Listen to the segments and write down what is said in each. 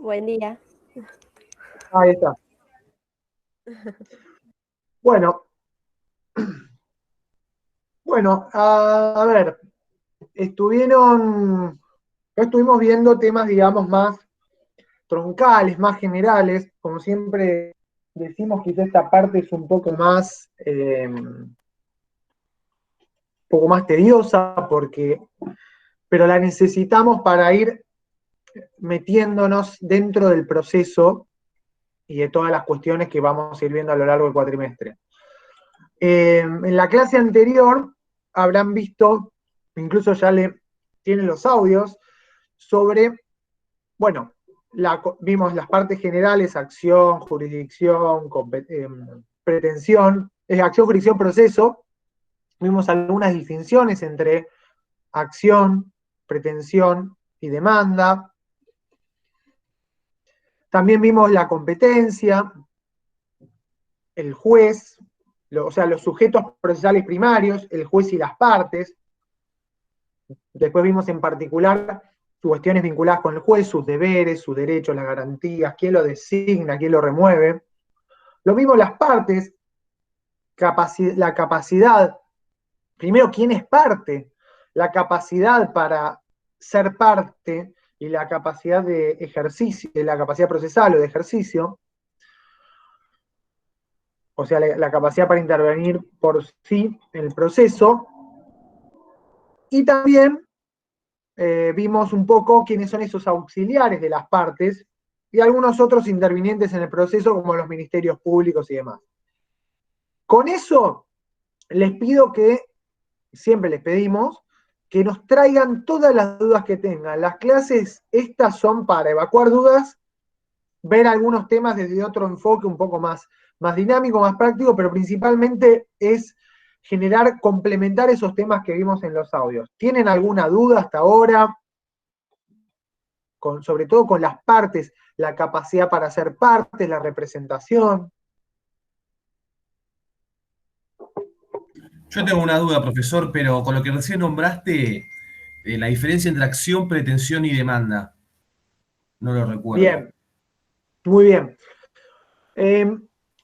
Buen día. Ahí está. Bueno, a ver, estuvimos viendo temas, digamos, más troncales, más generales. Como siempre decimos, quizá esta parte es un poco más tediosa, pero la necesitamos para ir metiéndonos dentro del proceso y de todas las cuestiones que vamos a ir viendo a lo largo del cuatrimestre. En la clase anterior habrán visto, incluso tienen los audios, sobre, bueno, vimos las partes generales: acción, jurisdicción, pretensión, acción, jurisdicción, proceso. Vimos algunas distinciones entre acción, pretensión y demanda. También vimos la competencia, el juez, o sea, los sujetos procesales primarios, el juez y las partes. Después vimos en particular cuestiones vinculadas con el juez, sus deberes, sus derechos, las garantías, quién lo designa, quién lo remueve. Lo mismo las partes, la capacidad, primero, quién es parte, la capacidad para ser parte y la capacidad de ejercicio, la capacidad procesal o de ejercicio, o sea, la capacidad para intervenir por sí en el proceso. Y también vimos un poco quiénes son esos auxiliares de las partes y algunos otros intervinientes en el proceso, como los ministerios públicos y demás. Con eso les pido siempre les pedimos, que nos traigan todas las dudas que tengan. Las clases estas son para evacuar dudas, ver algunos temas desde otro enfoque un poco más dinámico, más práctico, pero principalmente es complementar esos temas que vimos en los audios. ¿Tienen alguna duda hasta ahora? Sobre todo con las partes, la capacidad para ser parte, la representación. Yo tengo una duda, profesor, pero con lo que recién nombraste, la diferencia entre acción, pretensión y demanda, no lo recuerdo. Bien, muy bien.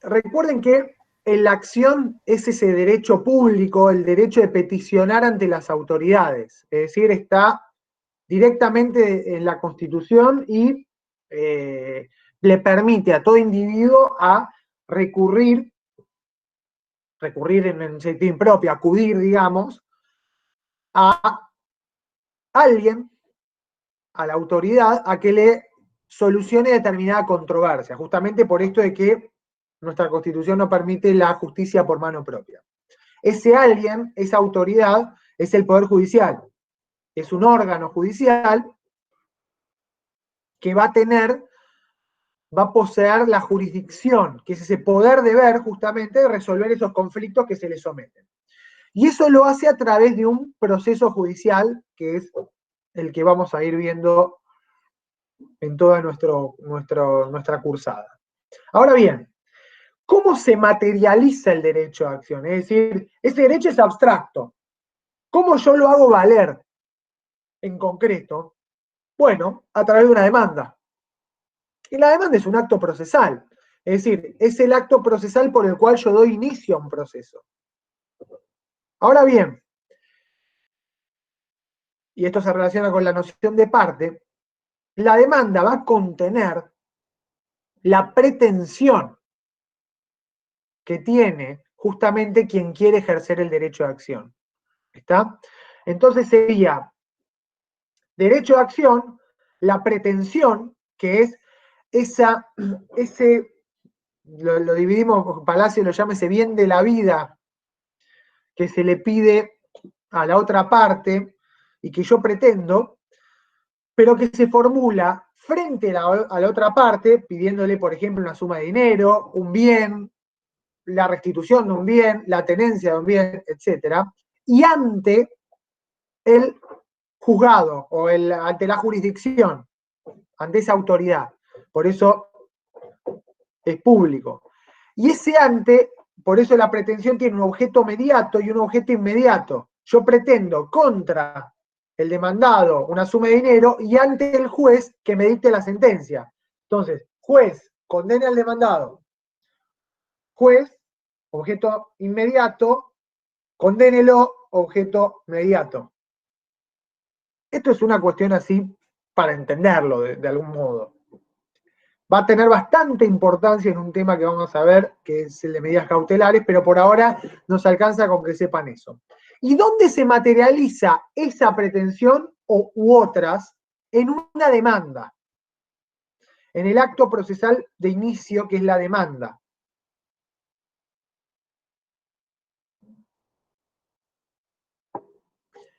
Recuerden que en la acción es ese derecho público, el derecho de peticionar ante las autoridades. Es decir, está directamente en la Constitución y le permite a todo individuo a recurrir en sentido impropio, acudir, digamos, a alguien, a la autoridad, a que le solucione determinada controversia, justamente por esto de que nuestra Constitución no permite la justicia por mano propia. Ese alguien, esa autoridad, es el Poder Judicial. Es un órgano judicial que va a poseer la jurisdicción, que es ese poder de ver justamente de resolver esos conflictos que se le someten. Y eso lo hace a través de un proceso judicial, que es el que vamos a ir viendo en toda nuestra cursada. Ahora bien, ¿cómo se materializa el derecho a acción? Es decir, ese derecho es abstracto. ¿Cómo yo lo hago valer en concreto? Bueno, a través de una demanda. Y la demanda es un acto procesal. Es decir, es el acto procesal por el cual yo doy inicio a un proceso. Ahora bien, y esto se relaciona con la noción de parte, la demanda va a contener la pretensión que tiene justamente quien quiere ejercer el derecho de acción. ¿Está? Entonces sería derecho de acción, la pretensión, que es lo dividimos, Palacio lo llama ese bien de la vida que se le pide a la otra parte y que yo pretendo, pero que se formula frente a la otra parte, pidiéndole, por ejemplo, una suma de dinero, un bien, la restitución de un bien, la tenencia de un bien, etc. Y ante el juzgado o ante la jurisdicción, ante esa autoridad. Por eso es público. Y ese ante, por eso la pretensión tiene un objeto mediato y un objeto inmediato. Yo pretendo contra el demandado una suma de dinero y ante el juez que me dicte la sentencia. Entonces, juez condene al demandado. Juez, objeto inmediato, condénelo, objeto mediato. Esto es una cuestión así para entenderlo de algún modo. Va a tener bastante importancia en un tema que vamos a ver, que es el de medidas cautelares, pero por ahora nos alcanza con que sepan eso. ¿Y dónde se materializa esa pretensión u otras? En una demanda, en el acto procesal de inicio, que es la demanda.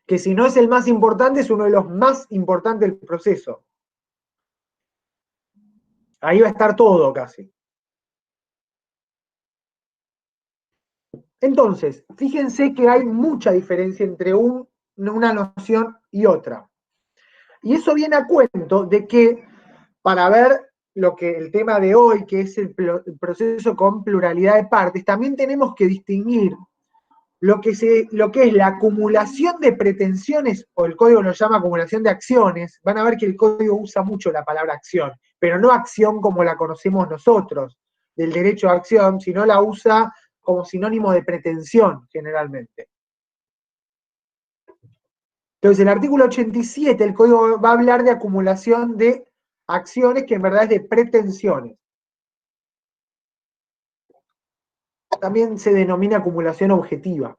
Que si no es el más importante, es uno de los más importantes del proceso. Ahí va a estar todo casi. Entonces, fíjense que hay mucha diferencia entre una noción y otra. Y eso viene a cuento de que para ver lo que el tema de hoy, que es el proceso con pluralidad de partes, también tenemos que distinguir lo que es la acumulación de pretensiones, o el código lo llama acumulación de acciones. Van a ver que el código usa mucho la palabra acción, pero no acción como la conocemos nosotros, del derecho a acción, sino la usa como sinónimo de pretensión, generalmente. Entonces, el artículo 87, el código va a hablar de acumulación de acciones, que en verdad es de pretensiones. También se denomina acumulación objetiva.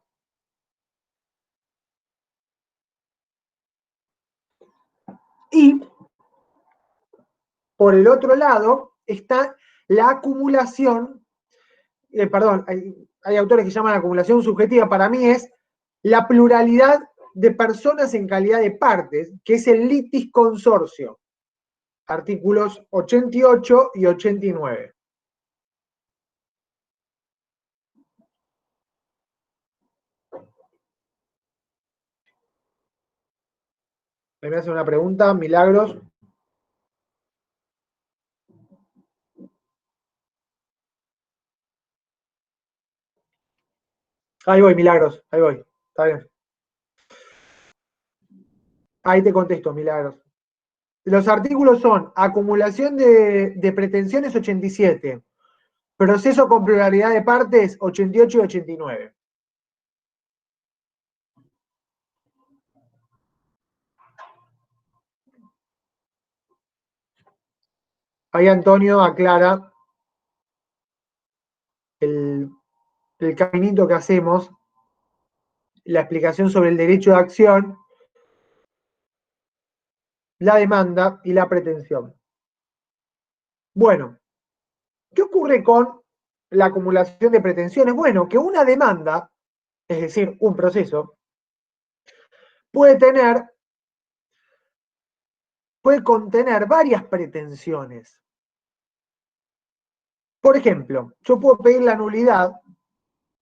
Y, por el otro lado, está la acumulación, perdón, hay autores que llaman acumulación subjetiva, para mí es la pluralidad de personas en calidad de partes, que es el litis consorcio, artículos 88 y 89. Me hace una pregunta, Milagros. Ahí voy, Milagros, ahí voy. Está bien. Ahí te contesto, Milagros. Los artículos son acumulación de pretensiones 87, proceso con pluralidad de partes 88 y 89. Ahí Antonio aclara el caminito que hacemos, la explicación sobre el derecho de acción, la demanda y la pretensión. Bueno, ¿qué ocurre con la acumulación de pretensiones? Bueno, que una demanda, es decir, un proceso, puede contener varias pretensiones. Por ejemplo, yo puedo pedir la nulidad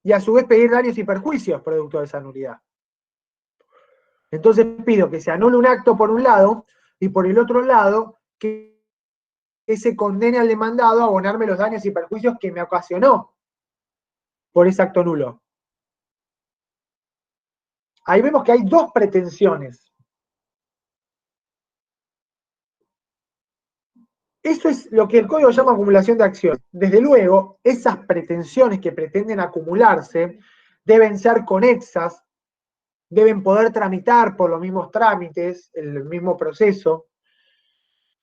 y a su vez pedir daños y perjuicios producto de esa nulidad. Entonces pido que se anule un acto por un lado y por el otro lado que se condene al demandado a abonarme los daños y perjuicios que me ocasionó por ese acto nulo. Ahí vemos que hay dos pretensiones. Eso es lo que el código llama acumulación de acciones. Desde luego, esas pretensiones que pretenden acumularse deben ser conexas, deben poder tramitar por los mismos trámites, el mismo proceso.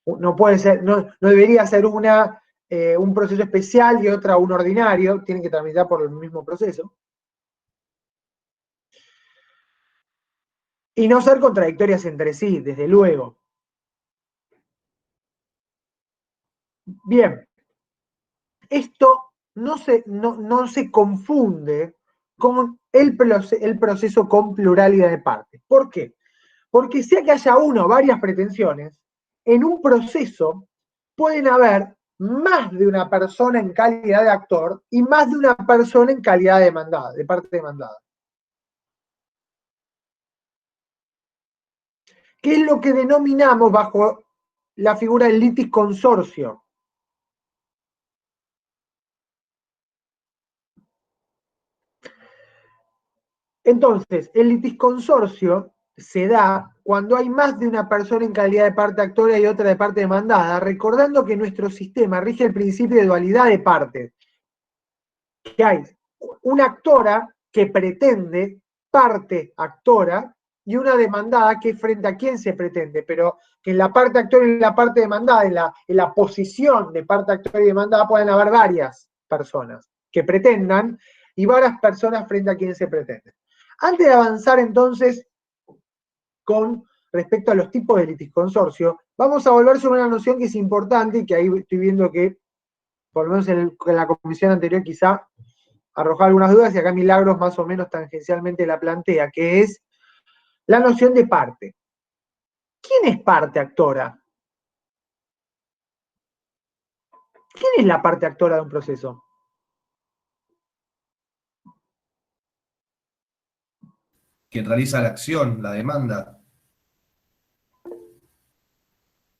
No puede ser, no debería ser un proceso especial y otra un ordinario, tienen que tramitar por el mismo proceso. Y no ser contradictorias entre sí, desde luego. Bien, esto no se confunde con el proceso con pluralidad de partes. ¿Por qué? Porque sea que haya uno o varias pretensiones, en un proceso pueden haber más de una persona en calidad de actor y más de una persona en calidad de demandada, de parte demandada. ¿Qué es lo que denominamos bajo la figura del litis consorcio? Entonces, el litis consorcio se da cuando hay más de una persona en calidad de parte actora y otra de parte demandada, recordando que nuestro sistema rige el principio de dualidad de partes. Que hay una actora que pretende, parte actora, y una demandada que frente a quién se pretende, pero que en la parte actora y la parte demandada, en la posición de parte actora y demandada, pueden haber varias personas que pretendan y varias personas frente a quién se pretende. Antes de avanzar entonces con respecto a los tipos de litisconsorcio, vamos a volver sobre una noción que es importante y que ahí estoy viendo que, por lo menos en la comisión anterior, quizá arrojar algunas dudas, y acá Milagros más o menos tangencialmente la plantea, que es la noción de parte. ¿Quién es parte actora? ¿Quién es la parte actora de un proceso? Quien realiza la acción, la demanda.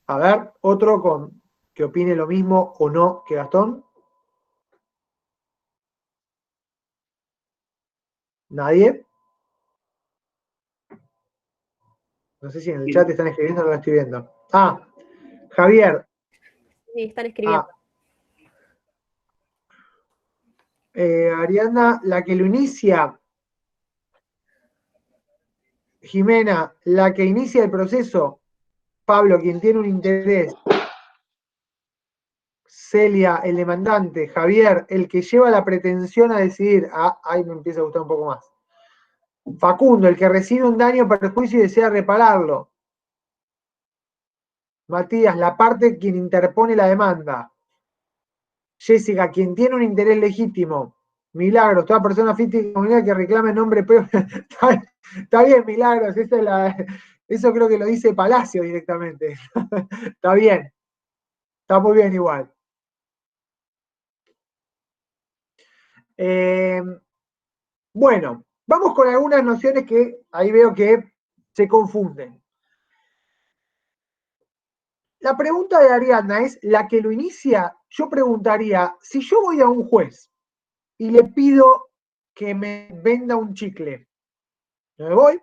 A ver, otro que opine lo mismo o no que Gastón. ¿Nadie? No sé si en el chat están escribiendo o no lo estoy viendo. Ah, Javier. Sí, están escribiendo. Ariana, la que lo inicia. Jimena, la que inicia el proceso. Pablo, quien tiene un interés. Celia, el demandante. Javier, el que lleva la pretensión a decidir. Ah, ahí me empieza a gustar un poco más. Facundo, el que recibe un daño o perjuicio y desea repararlo. Matías, la parte quien interpone la demanda. Jessica, quien tiene un interés legítimo. Milagros, toda persona física y comunidad que reclame nombre propio. Está bien, Milagros, eso creo que lo dice Palacio directamente. Está bien, está muy bien igual. Bueno, vamos con algunas nociones que ahí veo que se confunden. La pregunta de Ariadna es la que lo inicia. Yo preguntaría, si yo voy a un juez y le pido que me venda un chicle, me voy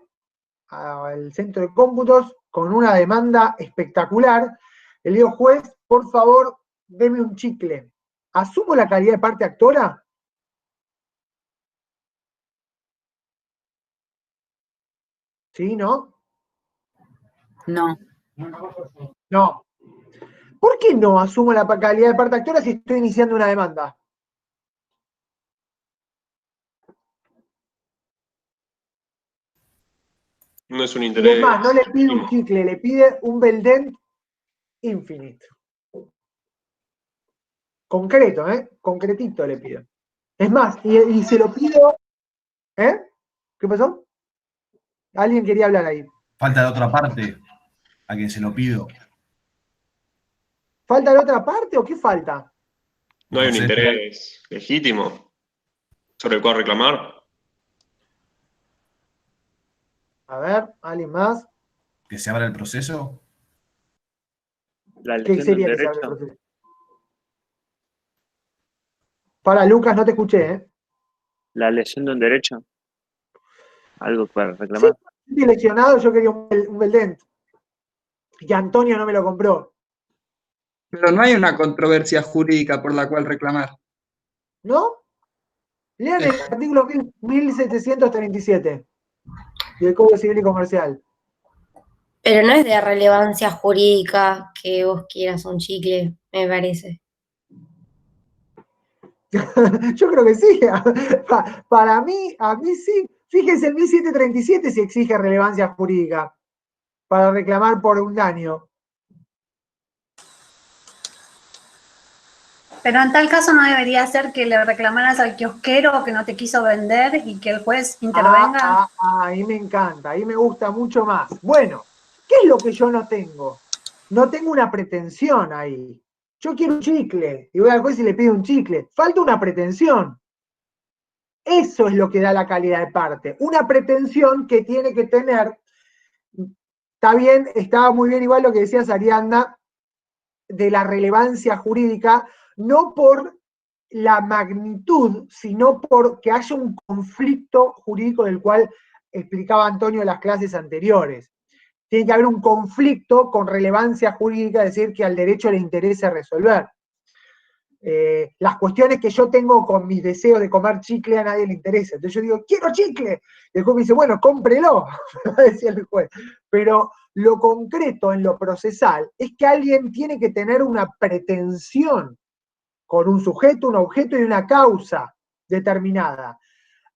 al centro de cómputos con una demanda espectacular, le digo, juez, por favor, deme un chicle. ¿Asumo la calidad de parte actora? ¿Sí, no? No. No. ¿Por qué no asumo la calidad de parte actora si estoy iniciando una demanda? No es un Y interés. es más, no le pide un chicle, le pide un Beldent Infinite. Concreto, concretito le pido. Es más, y se lo pido, ¿qué pasó? Alguien quería hablar ahí. Falta de otra parte a quien se lo pido. ¿Falta de otra parte o qué falta? No hay un No sé. interés legítimo sobre el cual reclamar. A ver, ¿alguien más? Que se abra el proceso. La ¿Qué lesión de un sería que se abre el derecho. proceso? Para, Lucas, no te escuché, ¿eh? La lesión de un derecho. Algo para Sí, reclamar. estoy lesionado, yo quería un Beldent. Y Antonio no me lo compró. Pero no hay una controversia jurídica por la cual reclamar. ¿No? Lean el artículo 1737 del Código Civil y Comercial. Pero no es de relevancia jurídica que vos quieras un chicle, me parece. Yo creo que sí. Para mí, a mí sí. Fíjense, el 1737 si exige relevancia jurídica para reclamar por un daño. Pero en tal caso no debería ser que le reclamaras al kiosquero que no te quiso vender y que el juez intervenga. Ahí me encanta, ahí me gusta mucho más. Bueno, ¿qué es lo que yo no tengo? No tengo una pretensión ahí. Yo quiero un chicle y voy al juez y le pido un chicle. Falta una pretensión. Eso es lo que da la calidad de parte. Una pretensión que tiene que tener. Está bien, estaba muy bien igual lo que decías, Ariadna, de la relevancia jurídica, no por la magnitud, sino porque haya un conflicto jurídico del cual explicaba Antonio en las clases anteriores. Tiene que haber un conflicto con relevancia jurídica, es decir, que al derecho le interese resolver. Las cuestiones que yo tengo con mis deseos de comer chicle a nadie le interesa. Entonces yo digo, quiero chicle. Y el juez me dice, bueno, cómprelo, decía el juez. Pero lo concreto en lo procesal es que alguien tiene que tener una pretensión con un sujeto, un objeto y una causa determinada.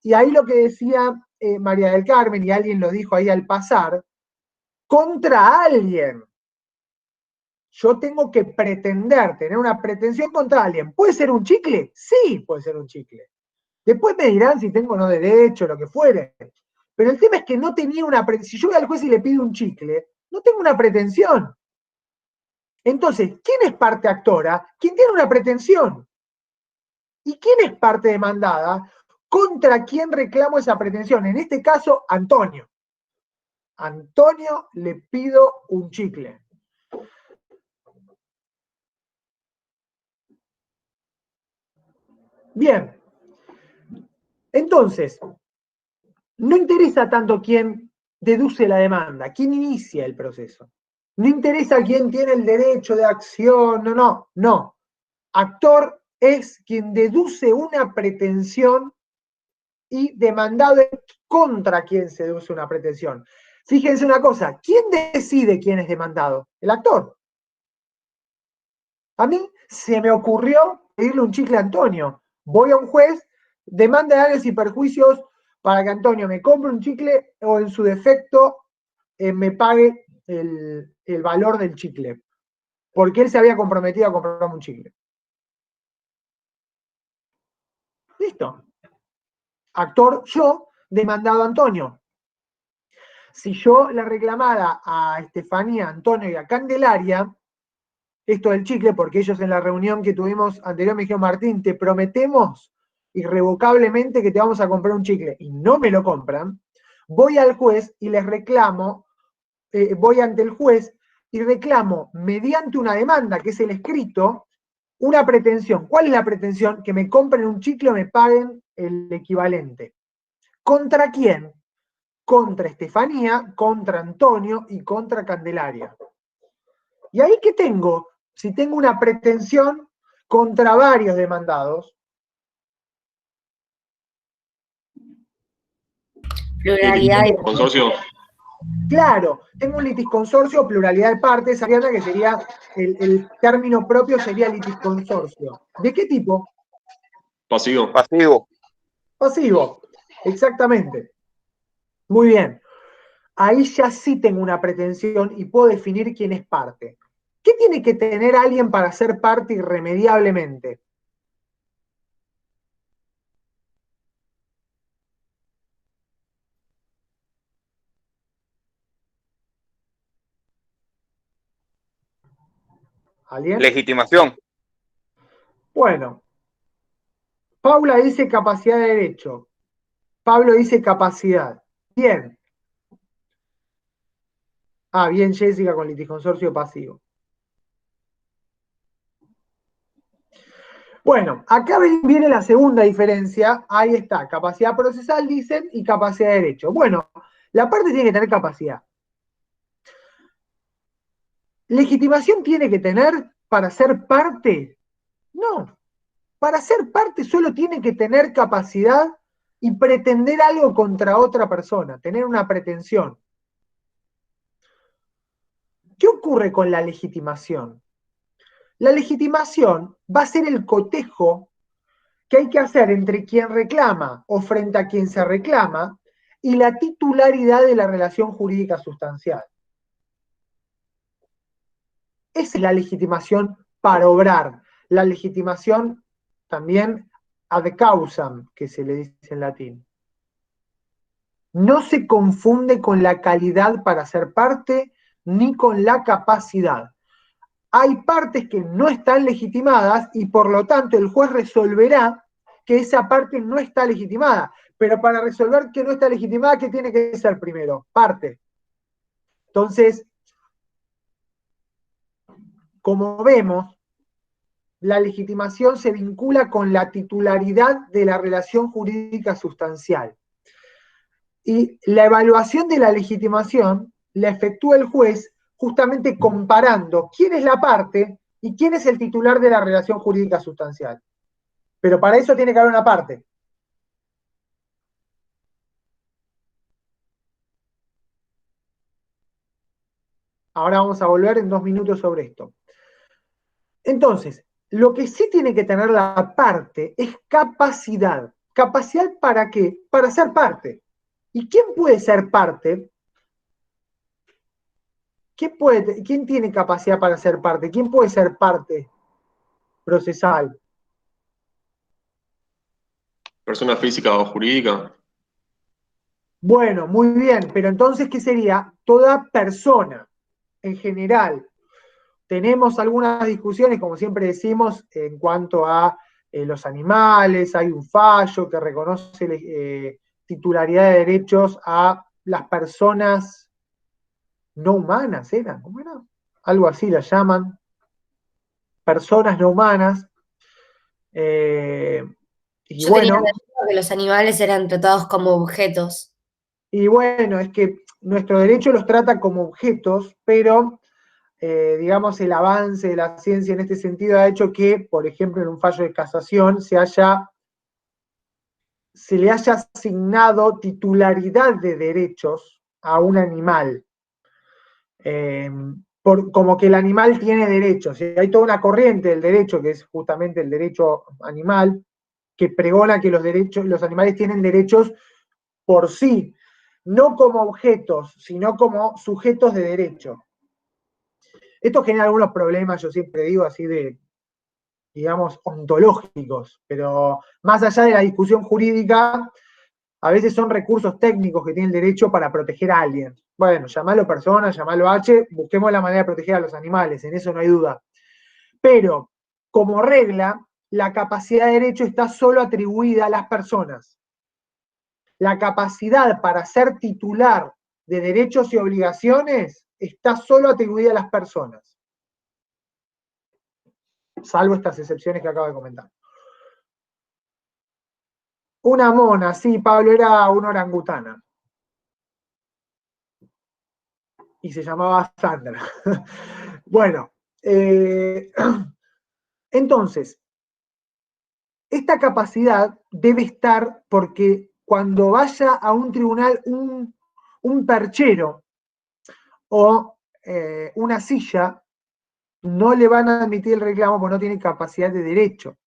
Y ahí lo que decía María del Carmen, y alguien lo dijo ahí al pasar, contra alguien. Yo tengo que pretender, tener una pretensión contra alguien. ¿Puede ser un chicle? Sí, puede ser un chicle. Después me dirán si tengo o no derecho, lo que fuere. Pero el tema es que no tenía una pretensión. Si yo voy al juez y le pido un chicle, no tengo una pretensión. Entonces, ¿quién es parte actora? Quien tiene una pretensión. ¿Y quién es parte demandada? ¿Contra quién reclamo esa pretensión? En este caso, Antonio. Antonio, le pido un chicle. Bien. Entonces, no interesa tanto quién deduce la demanda, quién inicia el proceso. No interesa quién tiene el derecho de acción, no. Actor es quien deduce una pretensión y demandado es contra quien se deduce una pretensión. Fíjense una cosa, ¿quién decide quién es demandado? El actor. A mí se me ocurrió pedirle un chicle a Antonio. Voy a un juez, demanda de daños y perjuicios para que Antonio me compre un chicle o en su defecto me pague el valor del chicle. Porque él se había comprometido a comprarme un chicle. Listo. Actor yo, demandado a Antonio. Si yo le reclamara a Estefanía, Antonio y a Candelaria esto del chicle, porque ellos en la reunión que tuvimos anterior me dijeron, Martín, te prometemos irrevocablemente que te vamos a comprar un chicle, y no me lo compran, voy al juez y les reclamo, voy ante el juez y reclamo mediante una demanda, que es el escrito, una pretensión. ¿Cuál es la pretensión? Que me compren un chicle o me paguen el equivalente. ¿Contra quién? Contra Estefanía, contra Antonio y contra Candelaria. ¿Y ahí qué tengo? Si tengo una pretensión contra varios demandados. Pluralidad de Consorcio. Claro, tengo un litisconsorcio, pluralidad de partes, Ariana, que sería, el término propio sería litisconsorcio. ¿De qué tipo? Pasivo. Pasivo. Pasivo, exactamente. Muy bien. Ahí ya sí tengo una pretensión y puedo definir quién es parte. ¿Qué tiene que tener alguien para ser parte irremediablemente? ¿Alguien? Legitimación. Bueno, Paula dice capacidad de derecho. Pablo dice capacidad. Bien. Ah, bien, Jessica con litisconsorcio pasivo. Bueno, acá viene la segunda diferencia. Ahí está, capacidad procesal, dicen, y capacidad de derecho. Bueno, la parte tiene que tener capacidad. ¿Legitimación tiene que tener para ser parte? No. Para ser parte solo tiene que tener capacidad y pretender algo contra otra persona, tener una pretensión. ¿Qué ocurre con la legitimación? La legitimación va a ser el cotejo que hay que hacer entre quien reclama o frente a quien se reclama y la titularidad de la relación jurídica sustancial. Esa es la legitimación para obrar. La legitimación también ad causam, que se le dice en latín. No se confunde con la calidad para ser parte ni con la capacidad. Hay partes que no están legitimadas y por lo tanto el juez resolverá que esa parte no está legitimada. Pero para resolver que no está legitimada, ¿qué tiene que ser primero? Parte. Entonces, como vemos, la legitimación se vincula con la titularidad de la relación jurídica sustancial. Y la evaluación de la legitimación la efectúa el juez justamente comparando quién es la parte y quién es el titular de la relación jurídica sustancial. Pero para eso tiene que haber una parte. Ahora vamos a volver en 2 minutos sobre esto. Entonces, lo que sí tiene que tener la parte es capacidad. ¿Capacidad para qué? Para ser parte. ¿Y quién puede ser parte? ¿Quién tiene capacidad para ser parte? ¿Quién puede ser parte procesal? Persona física o jurídica. Bueno, muy bien, pero entonces, ¿qué sería? Toda persona, en general. Tenemos algunas discusiones, como siempre decimos, en cuanto a los animales. Hay un fallo que reconoce titularidad de derechos a las personas no humanas, ¿eran? ¿Cómo era? Algo así la llaman. Personas no humanas. Y Yo tenía bueno, entendido que los animales eran tratados como objetos. es que nuestro derecho los trata como objetos, pero digamos, el avance de la ciencia en este sentido ha hecho que, por ejemplo, en un fallo de casación se le haya asignado titularidad de derechos a un animal. Como que el animal tiene derechos. Y hay toda una corriente del derecho, que es justamente el derecho animal, que pregona que los animales tienen derechos por sí, no como objetos, sino como sujetos de derecho. Esto genera algunos problemas, yo siempre digo, así de, digamos, ontológicos, pero más allá de la discusión jurídica, a veces son recursos técnicos que tiene el derecho para proteger a alguien. Bueno, llamarlo persona, llamarlo H, busquemos la manera de proteger a los animales, en eso no hay duda. Pero, como regla, la capacidad de derecho está solo atribuida a las personas. La capacidad para ser titular de derechos y obligaciones está solo atribuida a las personas, salvo estas excepciones que acabo de comentar. Una mona, sí, Pablo, era una orangutana. Y se llamaba Sandra. Bueno, entonces, esta capacidad debe estar porque cuando vaya a un tribunal un perchero o una silla, no le van a admitir el reclamo porque no tiene capacidad de derecho,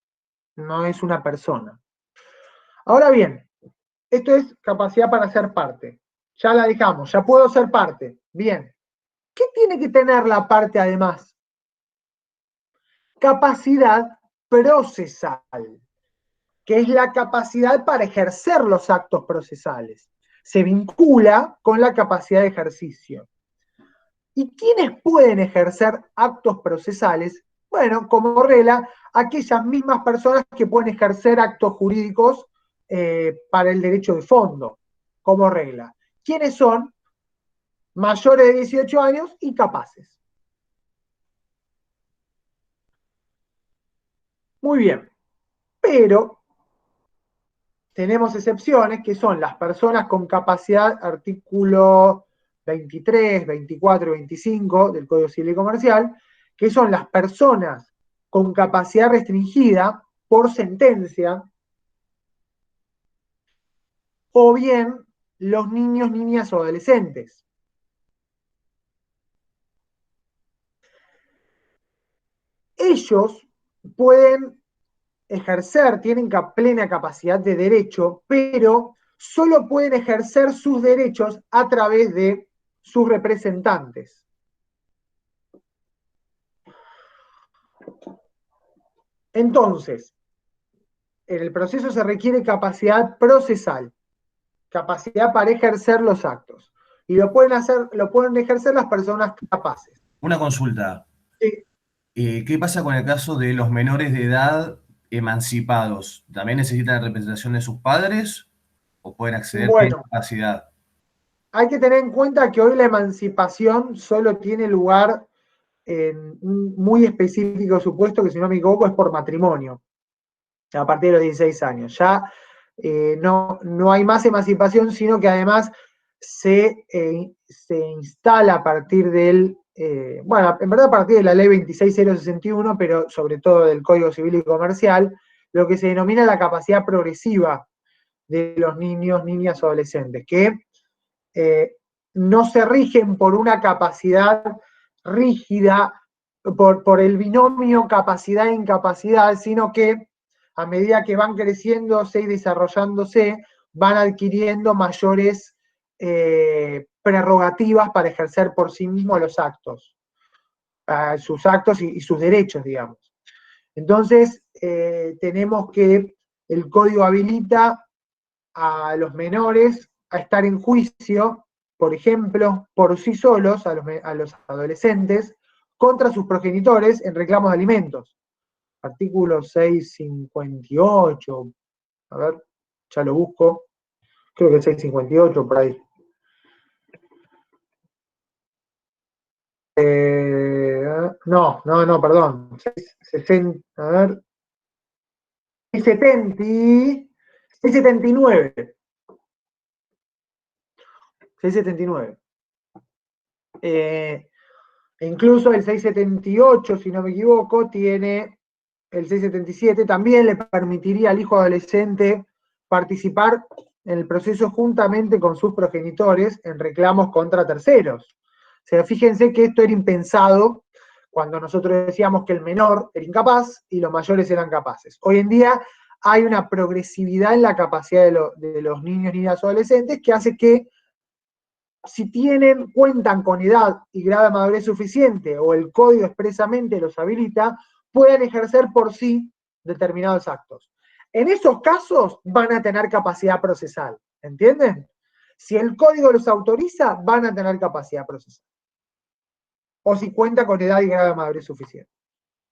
no es una persona. Ahora bien, esto es capacidad para ser parte. Ya la dejamos, ya puedo ser parte. Bien. ¿Qué tiene que tener la parte además? Capacidad procesal, que es la capacidad para ejercer los actos procesales. Se vincula con la capacidad de ejercicio. ¿Y quiénes pueden ejercer actos procesales? Bueno, como regla, aquellas mismas personas que pueden ejercer actos jurídicos para el derecho de fondo, como regla. ¿Quiénes son? Mayores de 18 años y capaces. Muy bien, pero tenemos excepciones que son las personas con capacidad, artículo 23, 24 y 25 del Código Civil y Comercial, que son las personas con capacidad restringida por sentencia, o bien los niños, niñas o adolescentes. Ellos pueden ejercer, tienen plena capacidad de derecho, pero solo pueden ejercer sus derechos a través de sus representantes. Entonces, en el proceso se requiere capacidad procesal, capacidad para ejercer los actos. Y lo pueden ejercer las personas capaces. Una consulta. Sí. ¿Qué pasa con el caso de los menores de edad emancipados? ¿También necesitan la representación de sus padres o pueden acceder sin capacidad? Hay que tener en cuenta que hoy la emancipación solo tiene lugar en un muy específico supuesto, que si no me equivoco es por matrimonio, a partir de los 16 años. Ya no hay más emancipación, sino que además se instala a partir del, bueno, en verdad a partir de la ley 26061, pero sobre todo del Código Civil y Comercial, lo que se denomina la capacidad progresiva de los niños, niñas o adolescentes, que no se rigen por una capacidad rígida, por el binomio capacidad-incapacidad, sino que a medida que van creciéndose y desarrollándose, van adquiriendo mayores prerrogativas para ejercer por sí mismos los actos, sus actos y sus derechos, digamos. Entonces, tenemos que el código habilita a los menores a estar en juicio, por ejemplo, por sí solos, a los adolescentes, contra sus progenitores en reclamos de alimentos. Artículo 658, a ver, ya lo busco, creo que es 658 por ahí. No, perdón. 660, a ver. 679. 679. Incluso el 678, si no me equivoco, tiene el 677, también le permitiría al hijo adolescente participar en el proceso juntamente con sus progenitores en reclamos contra terceros. O sea, fíjense que esto era impensado cuando nosotros decíamos que el menor era incapaz y los mayores eran capaces. Hoy en día hay una progresividad en la capacidad de los niños, niñas o adolescentes que hace que si cuentan con edad y grado de madurez suficiente o el código expresamente los habilita, puedan ejercer por sí determinados actos. En esos casos van a tener capacidad procesal, ¿entienden? Si el código los autoriza, van a tener capacidad procesal. O si cuenta con edad y grado de madurez suficiente.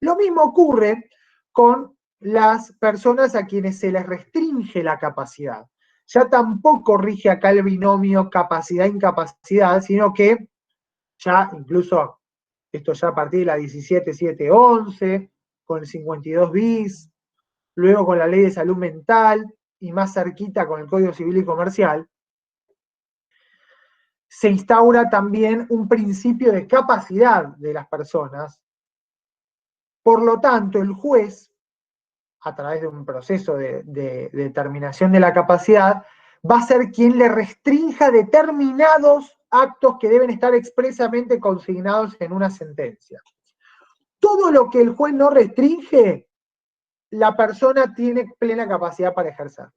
Lo mismo ocurre con las personas a quienes se les restringe la capacidad. Ya tampoco rige acá el binomio capacidad-incapacidad, sino que ya incluso, esto ya a partir de la 17.711, con el 52 bis, luego con la ley de salud mental y más cerquita con el Código Civil y Comercial, se instaura también un principio de capacidad de las personas. Por lo tanto, el juez, a través de un proceso de determinación de la capacidad, va a ser quien le restrinja determinados actos que deben estar expresamente consignados en una sentencia. Todo lo que el juez no restringe, la persona tiene plena capacidad para ejercer.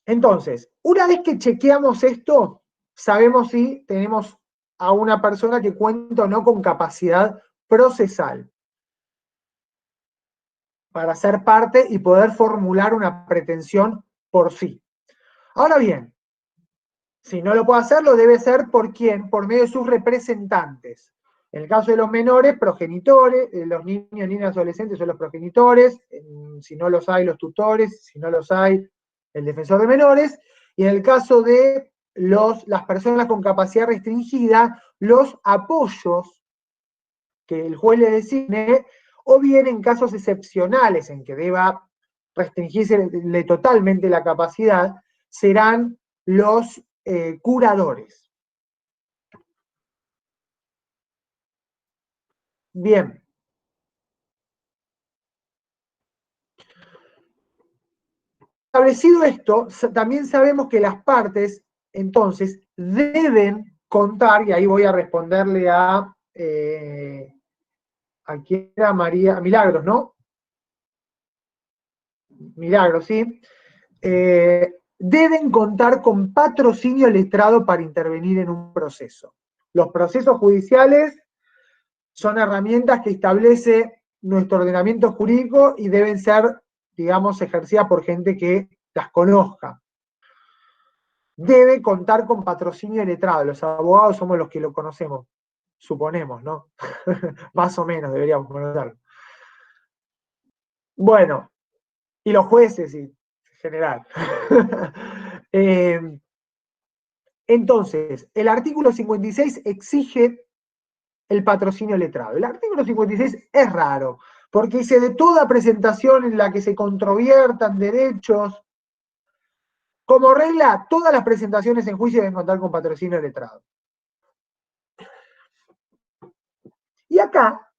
Entonces, una vez que chequeamos esto, sabemos si tenemos a una persona que cuenta o no con capacidad procesal para ser parte y poder formular una pretensión por sí. Ahora bien, si no lo puede hacer, lo debe hacer ¿por quién? Por medio de sus representantes. En el caso de los menores, progenitores, los niños, niñas, adolescentes son los progenitores, si no los hay, los tutores, si no los hay, el defensor de menores, y en el caso de las personas con capacidad restringida, los apoyos que el juez le designe, o bien en casos excepcionales en que deba restringirse totalmente la capacidad, serán los curadores. Bien. Establecido esto, también sabemos que las partes, entonces, deben contar, y ahí voy a responderle a quién era María, Milagros, ¿no? Milagros, sí. Deben contar con patrocinio letrado para intervenir en un proceso. Los procesos judiciales son herramientas que establece nuestro ordenamiento jurídico y deben ser, digamos, ejercidas por gente que las conozca. Debe contar con patrocinio letrado. Los abogados somos los que lo conocemos, suponemos, ¿no? Más o menos deberíamos conocerlo. Bueno, y los jueces, en general. Entonces, el artículo 56 exige el patrocinio letrado. El artículo 56 es raro, Porque dice de toda presentación en la que se controviertan derechos, como regla, todas las presentaciones en juicio deben contar con patrocinio letrado. Y acá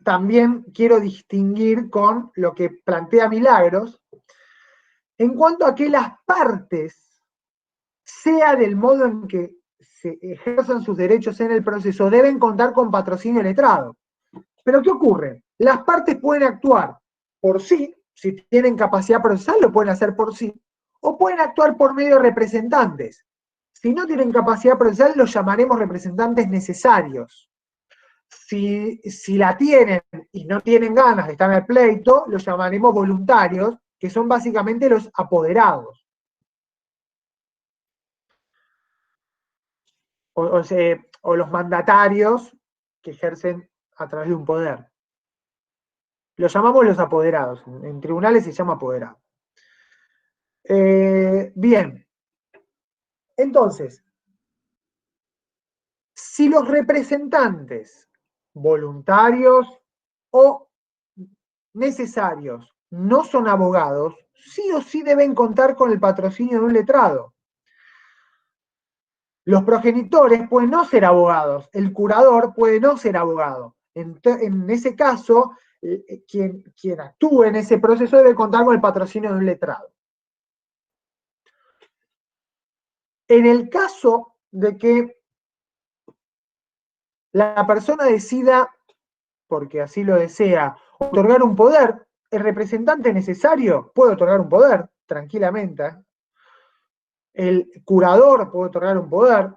también quiero distinguir con lo que plantea Milagros, en cuanto a que las partes, sea del modo en que se ejerzan sus derechos en el proceso, deben contar con patrocinio letrado. Pero ¿qué ocurre? Las partes pueden actuar por sí, si tienen capacidad procesal lo pueden hacer por sí, o pueden actuar por medio de representantes. Si no tienen capacidad procesal, los llamaremos representantes necesarios. Si la tienen y no tienen ganas de estar en el pleito, los llamaremos voluntarios, que son básicamente los apoderados. O los mandatarios que ejercen a través de un poder. Los llamamos los apoderados. En tribunales se llama apoderado. Bien. Entonces, si los representantes voluntarios o necesarios no son abogados, sí o sí deben contar con el patrocinio de un letrado. Los progenitores pueden no ser abogados, el curador puede no ser abogado. En ese caso, quien actúe en ese proceso debe contar con el patrocinio de un letrado. En el caso de que la persona decida, porque así lo desea, otorgar un poder, el representante necesario puede otorgar un poder, tranquilamente. El curador puede otorgar un poder.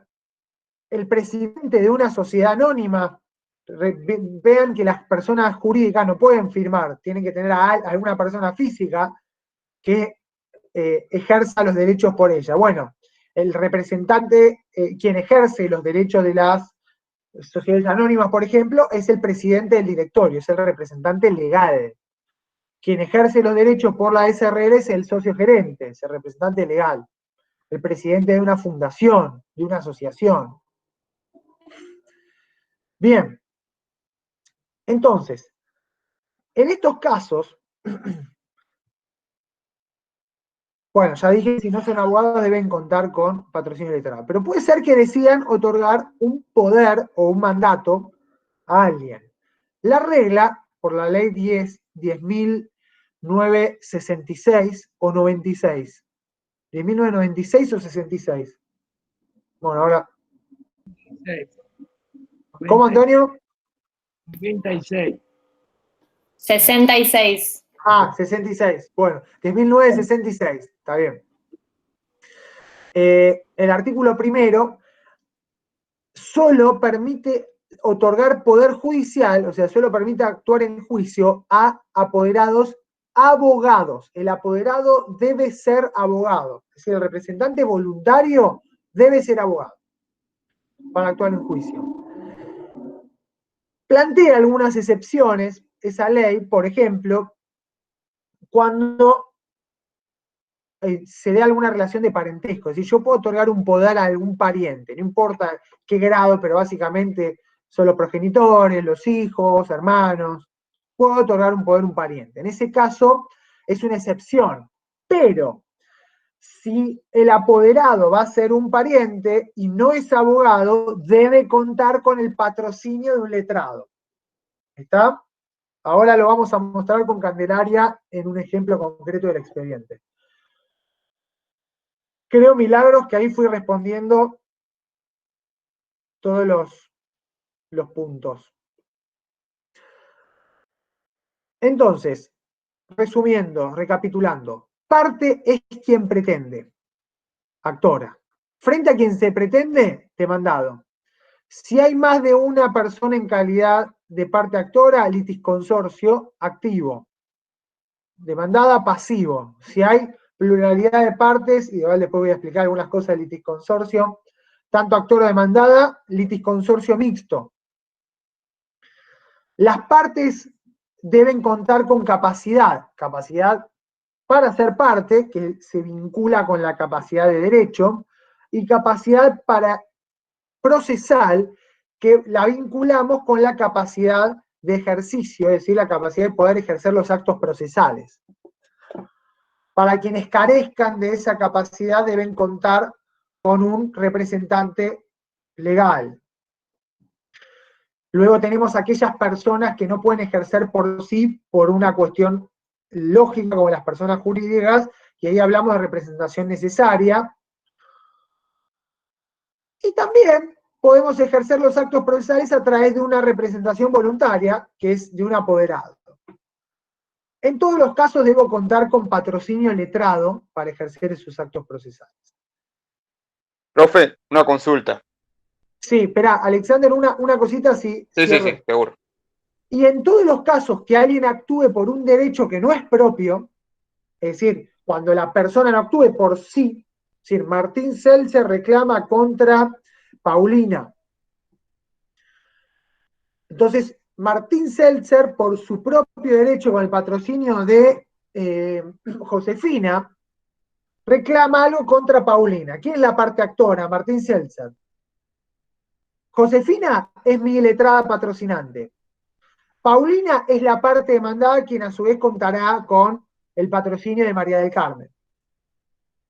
El presidente de una sociedad anónima, vean que las personas jurídicas no pueden firmar, tienen que tener a alguna persona física que ejerza los derechos por ella. Bueno, el representante, quien ejerce los derechos de las sociedades anónimas, por ejemplo, es el presidente del directorio, es el representante legal. Quien ejerce los derechos por la SRL es el socio gerente, es el representante legal. El presidente de una fundación, de una asociación. Bien. Entonces, en estos casos, bueno, ya dije, si no son abogados deben contar con patrocinio letrado. Pero puede ser que decidan otorgar un poder o un mandato a alguien. La regla, por la ley 10.966 o 96. 10.996 o 66. Bueno, ahora. ¿Cómo, Antonio? 96. 66. Ah, 66. Bueno, 10.966. Está bien. El artículo primero solo permite otorgar poder judicial, o sea, solo permite actuar en juicio a apoderados abogados. El apoderado debe ser abogado. Es decir, el representante voluntario debe ser abogado para actuar en juicio. Plantea algunas excepciones esa ley, por ejemplo, cuando se dé alguna relación de parentesco. Es decir, yo puedo otorgar un poder a algún pariente, no importa qué grado, pero básicamente son los progenitores, los hijos, hermanos. Puedo otorgar un poder a un pariente. En ese caso es una excepción. Pero si el apoderado va a ser un pariente y no es abogado, debe contar con el patrocinio de un letrado. ¿Está? Ahora lo vamos a mostrar con Candelaria en un ejemplo concreto del expediente. Creo, Milagros, que ahí fui respondiendo todos los puntos. Entonces, resumiendo, recapitulando, parte es quien pretende, actora. Frente a quien se pretende, demandado. Si hay más de una persona en calidad de parte actora, litisconsorcio, activo. Demandada, pasivo. Si hay pluralidad de partes, y después voy a explicar algunas cosas del litisconsorcio, tanto actora demandada, litisconsorcio mixto. Las partes deben contar con capacidad para ser parte, que se vincula con la capacidad de derecho, y capacidad para procesal, que la vinculamos con la capacidad de ejercicio, es decir, la capacidad de poder ejercer los actos procesales. Para quienes carezcan de esa capacidad deben contar con un representante legal. Luego tenemos aquellas personas que no pueden ejercer por sí por una cuestión lógica, como las personas jurídicas, y ahí hablamos de representación necesaria. Y también podemos ejercer los actos procesales a través de una representación voluntaria, que es de un apoderado. En todos los casos debo contar con patrocinio letrado para ejercer esos actos procesales. Profe, una consulta. Sí, espera, Alexander, una cosita, sí. Sí, seguro. Y en todos los casos que alguien actúe por un derecho que no es propio, es decir, cuando la persona no actúe por sí, es decir, Martín Seltzer reclama contra Paulina. Entonces, Martín Seltzer, por su propio derecho con el patrocinio de Josefina, reclama algo contra Paulina. ¿Quién es la parte actora? Martín Seltzer. Josefina es mi letrada patrocinante. Paulina es la parte demandada, quien a su vez contará con el patrocinio de María del Carmen.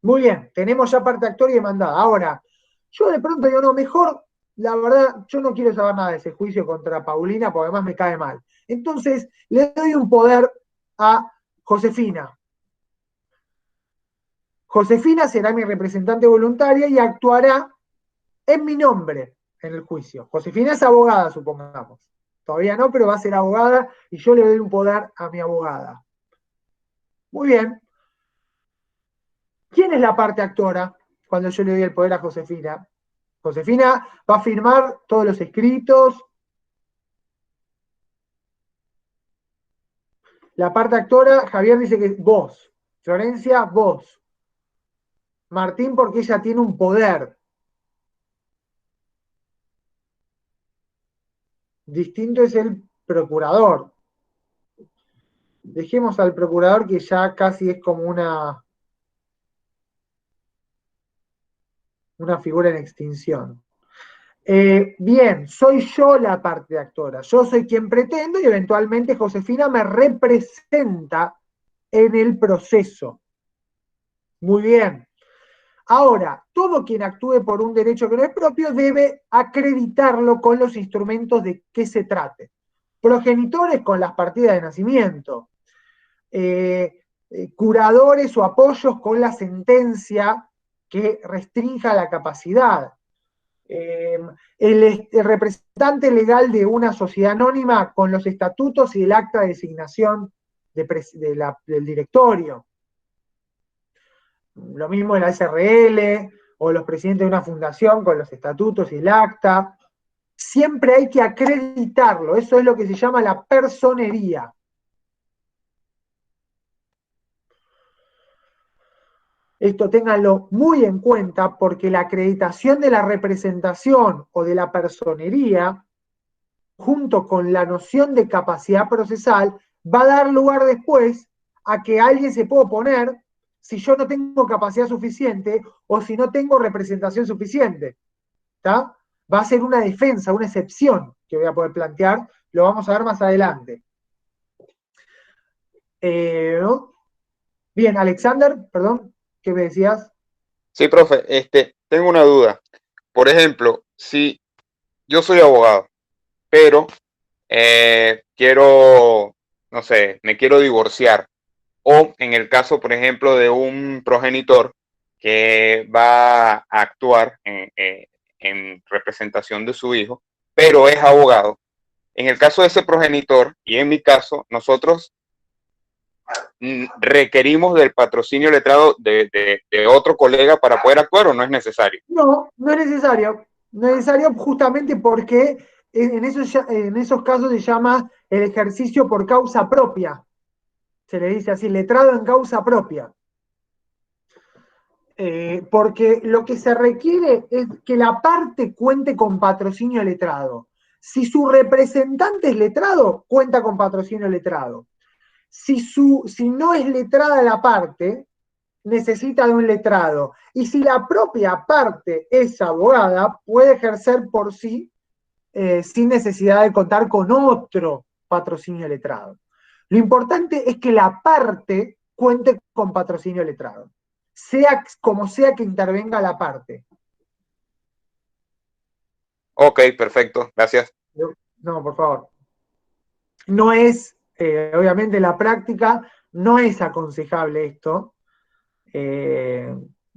Muy bien, tenemos ya parte actora y demandada. Ahora, yo de pronto digo, no, mejor, la verdad, yo no quiero saber nada de ese juicio contra Paulina, porque además me cae mal. Entonces, le doy un poder a Josefina. Josefina será mi representante voluntaria y actuará en mi nombre en el juicio. Josefina es abogada, supongamos. Todavía no, pero va a ser abogada y yo le doy un poder a mi abogada. Muy bien. ¿Quién es la parte actora cuando yo le doy el poder a Josefina? Josefina va a firmar todos los escritos. La parte actora, Javier dice que es vos. Florencia, vos. Martín, porque ella tiene un poder. Distinto es el procurador. Dejemos al procurador, que ya casi es como una figura en extinción. Bien, soy yo la parte actora. Yo soy quien pretendo y eventualmente Josefina me representa en el proceso. Muy bien. Ahora, todo quien actúe por un derecho que no es propio debe acreditarlo con los instrumentos de que se trate. Progenitores con las partidas de nacimiento. Curadores o apoyos con la sentencia que restrinja la capacidad. El representante legal de una sociedad anónima con los estatutos y el acta de designación del directorio. Lo mismo de la SRL o los presidentes de una fundación con los estatutos y el acta. Siempre hay que acreditarlo. Eso es lo que se llama la personería. Esto ténganlo muy en cuenta, porque la acreditación de la representación o de la personería, junto con la noción de capacidad procesal, va a dar lugar después a que alguien se pueda oponer si yo no tengo capacidad suficiente o si no tengo representación suficiente. ¿Está? Va a ser una defensa, una excepción que voy a poder plantear, lo vamos a ver más adelante. Bien, Alexander, perdón, ¿qué me decías? Sí, profe, tengo una duda. Por ejemplo, si yo soy abogado, pero quiero, no sé, me quiero divorciar, o en el caso, por ejemplo, de un progenitor que va a actuar en representación de su hijo, pero es abogado. En el caso de ese progenitor, y en mi caso, nosotros requerimos del patrocinio letrado de otro colega para poder actuar, ¿o no es necesario? No, no es necesario. No es necesario justamente porque en esos casos se llama el ejercicio por causa propia. Se le dice así, letrado en causa propia. Porque lo que se requiere es que la parte cuente con patrocinio letrado. Si su representante es letrado, cuenta con patrocinio letrado. Si no es letrada la parte, necesita de un letrado. Y si la propia parte es abogada, puede ejercer por sí sin necesidad de contar con otro patrocinio letrado. Lo importante es que la parte cuente con patrocinio letrado, sea como sea que intervenga la parte. Ok, perfecto, gracias. No, por favor. No es, obviamente la práctica no es aconsejable esto,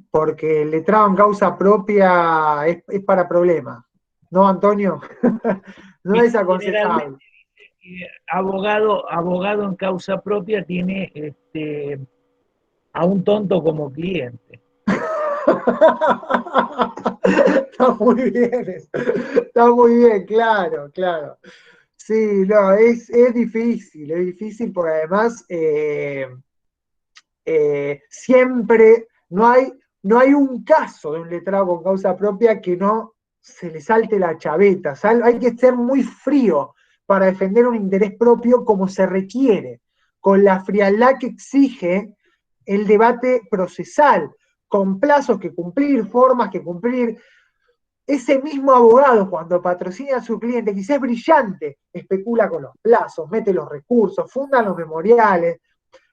porque el letrado en causa propia es para problemas. ¿No, Antonio? No es aconsejable. Abogado en causa propia tiene a un tonto como cliente. Está muy bien, claro, claro. Sí, no, es difícil porque además siempre no hay un caso de un letrado con causa propia que no se le salte la chaveta. Hay que ser muy frío para defender un interés propio como se requiere, con la frialdad que exige el debate procesal, con plazos que cumplir, formas que cumplir. Ese mismo abogado, cuando patrocina a su cliente, quizás es brillante, especula con los plazos, mete los recursos, funda los memoriales,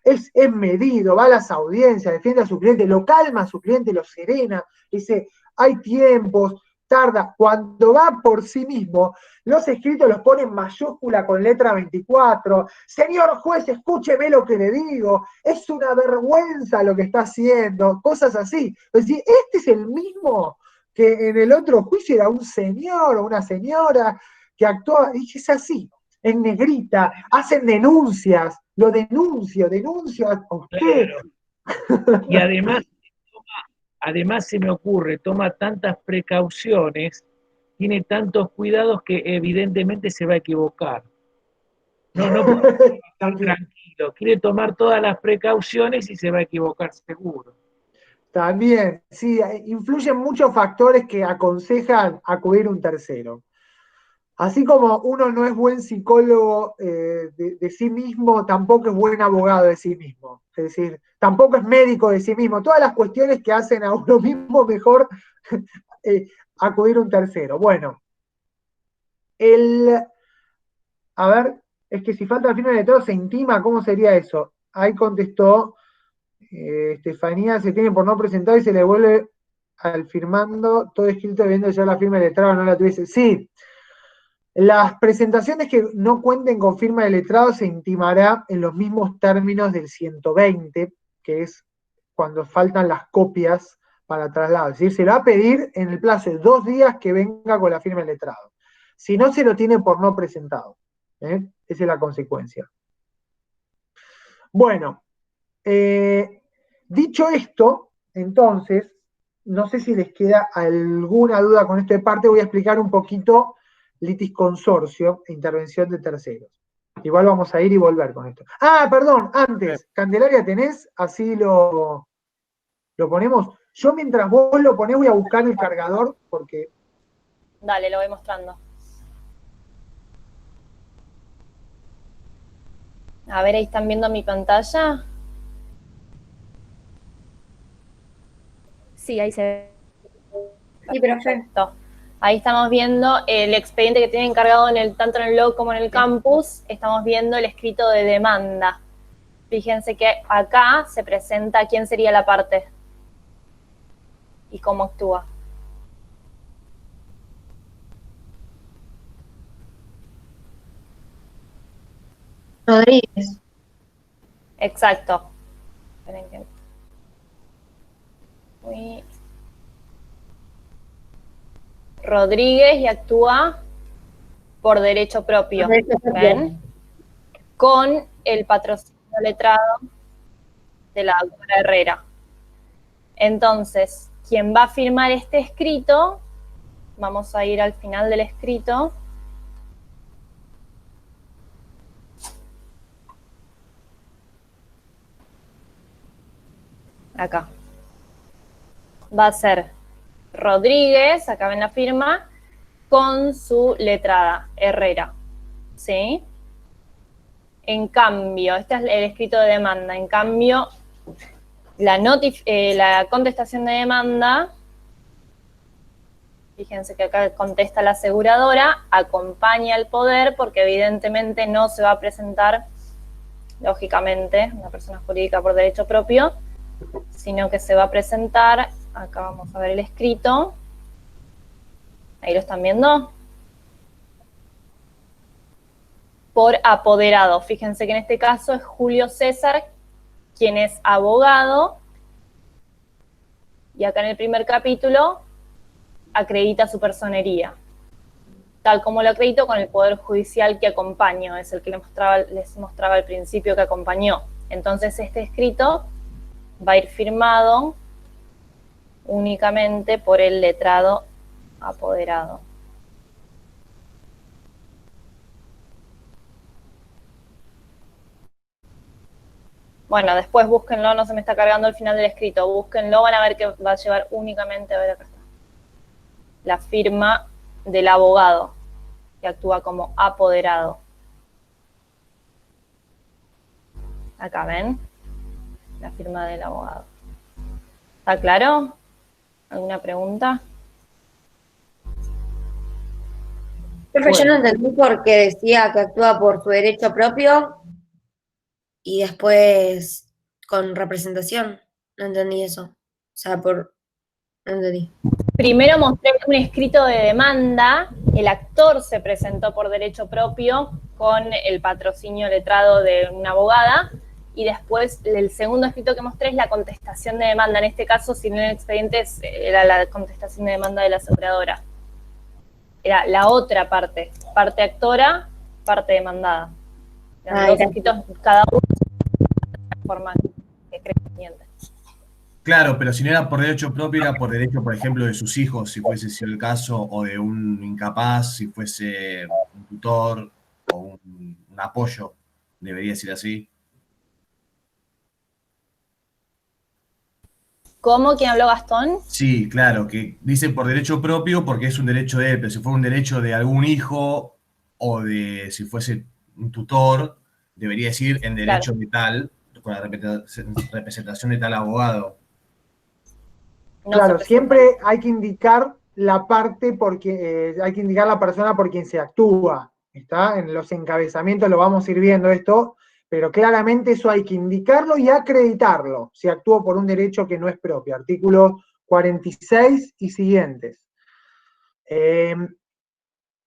es medido, va a las audiencias, defiende a su cliente, lo calma a su cliente, lo serena, dice, hay tiempos, tarda. Cuando va por sí mismo, los escritos los pone en mayúscula con letra 24. Señor juez, escúcheme lo que le digo, es una vergüenza lo que está haciendo, cosas así. Es decir, este es el mismo que en el otro juicio era un señor o una señora que actuaba, y es así, en negrita, hacen denuncias, lo denuncio a usted. Claro. Y además se me ocurre, toma tantas precauciones, tiene tantos cuidados que evidentemente se va a equivocar. No puede estar tranquilo, quiere tomar todas las precauciones y se va a equivocar seguro. También, sí, influyen muchos factores que aconsejan acudir a un tercero. Así como uno no es buen psicólogo de sí mismo, tampoco es buen abogado de sí mismo. Es decir, tampoco es médico de sí mismo. Todas las cuestiones que hacen a uno mismo mejor acudir a un tercero. Bueno, a ver, es que si falta la firma de letrado se intima, ¿cómo sería eso? Ahí contestó Estefanía, se tiene por no presentado y se le devuelve al firmando todo escrito viendo ya la firma de letrado, no la tuviese. Sí. Las presentaciones que no cuenten con firma de letrado se intimará en los mismos términos del 120, que es cuando faltan las copias para traslado. Es decir, se le va a pedir en el plazo de 2 días que venga con la firma de letrado. Si no, se lo tiene por no presentado. Esa es la consecuencia. Bueno, dicho esto, entonces, no sé si les queda alguna duda con esto de parte, voy a explicar un poquito litis consorcio e intervención de terceros. Igual vamos a ir y volver con esto. Ah, perdón, antes, Candelaria, ¿tenés? Así lo ponemos. Yo mientras vos lo ponés voy a buscar el cargador porque... Dale, lo voy mostrando. A ver, ahí están viendo mi pantalla. Sí, ahí se ve. Sí, profe. Perfecto. Ahí estamos viendo el expediente que tienen cargado tanto en el blog como en el campus. Estamos viendo el escrito de demanda. Fíjense que acá se presenta quién sería la parte y cómo actúa. Rodríguez. Exacto. Esperen que... Uy. Rodríguez y actúa por derecho propio. ¿Ven? Con el patrocinio letrado de la doctora Herrera. Entonces, quien va a firmar este escrito, vamos a ir al final del escrito. Acá. Va a ser Rodríguez, acá ven la firma, con su letrada, Herrera. ¿Sí? En cambio, este es el escrito de demanda. En cambio, la contestación de demanda Fíjense que acá contesta la aseguradora, acompaña al poder porque evidentemente no se va a presentar, lógicamente, una persona jurídica por derecho propio, sino que se va a presentar, acá vamos a ver el escrito, ahí lo están viendo, por apoderado. Fíjense que en este caso es Julio César, quien es abogado, y acá en el primer capítulo acredita su personería, tal como lo acredito con el Poder Judicial que acompaño, es el que les mostraba al principio que acompañó. Entonces este escrito va a ir firmado únicamente por el letrado apoderado. Bueno, después búsquenlo, no se me está cargando el final del escrito, búsquenlo, van a ver que va a llevar únicamente, a ver acá está, la firma del abogado, que actúa como apoderado. Acá ven, la firma del abogado. ¿Está claro? ¿Alguna pregunta? Profe, yo no entendí por qué decía que actúa por su derecho propio y después con representación. No entendí eso. O sea, no entendí. Primero mostré un escrito de demanda, el actor se presentó por derecho propio con el patrocinio letrado de una abogada, y después el segundo escrito que mostré es la contestación de demanda. En este caso, si no era el expediente, era la contestación de demanda de la aseguradora. Era la otra parte actora, parte demandada. Eran dos escritos, cada uno de forma que cree conveniente. Claro, pero si no era por derecho propio, era por derecho, por ejemplo, de sus hijos, si fuese sido el caso, o de un incapaz, si fuese un tutor o un apoyo, debería decir así. ¿Cómo? ¿Quién habló, Gastón? Sí, claro, que dice por derecho propio porque es un derecho de él, pero si fuera un derecho de algún hijo o de si fuese un tutor, debería decir en derecho de tal, con la representación de tal abogado. Claro, siempre hay que indicar la parte porque hay que indicar la persona por quien se actúa. ¿Está? En los encabezamientos lo vamos a ir viendo esto, pero claramente eso hay que indicarlo y acreditarlo, si actúa por un derecho que no es propio. Artículo 46 y siguientes.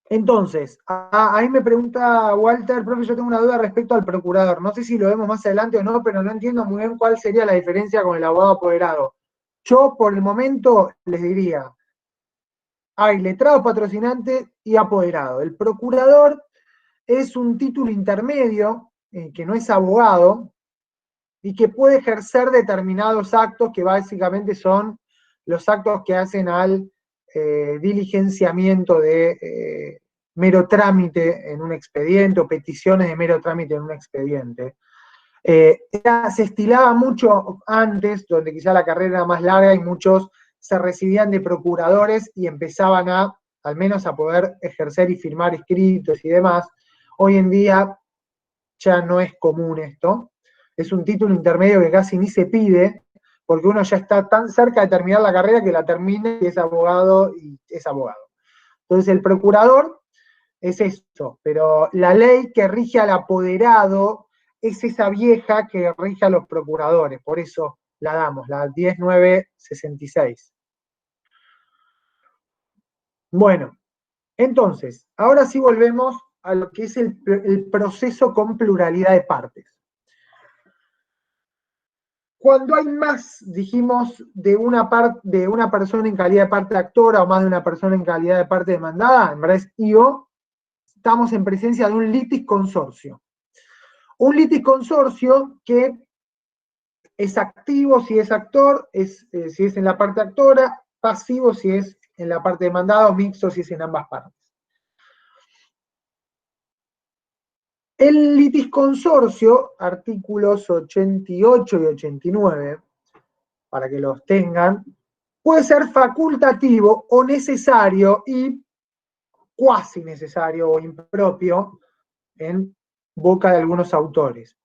Entonces, ahí me pregunta Walter, profe, yo tengo una duda respecto al procurador. No sé si lo vemos más adelante o no, pero no entiendo muy bien cuál sería la diferencia con el abogado apoderado. Yo, por el momento, les diría, hay letrado, patrocinante y apoderado. El procurador es un título intermedio, que no es abogado, y que puede ejercer determinados actos que básicamente son los actos que hacen al diligenciamiento de mero trámite en un expediente o peticiones de mero trámite en un expediente. Se estilaba mucho antes, donde quizá la carrera era más larga y muchos se recibían de procuradores y empezaban al menos a poder ejercer y firmar escritos y demás. Hoy en día ya no es común esto. Es un título intermedio que casi ni se pide, porque uno ya está tan cerca de terminar la carrera que la termina y es abogado y es abogado. Entonces el procurador es esto, pero la ley que rige al apoderado es esa vieja que rige a los procuradores, por eso la damos, la 10966. Bueno, entonces, ahora sí volvemos a lo que es el proceso con pluralidad de partes. Cuando hay más, dijimos, de una persona en calidad de parte actora o más de una persona en calidad de parte demandada, en verdad es IO, estamos en presencia de un litis consorcio. Un litis consorcio que es activo si es actor, si es en la parte actora, pasivo si es en la parte demandada o mixto si es en ambas partes. El litisconsorcio, artículos 88 y 89, para que los tengan, puede ser facultativo o necesario y cuasi necesario o impropio en boca de algunos autores.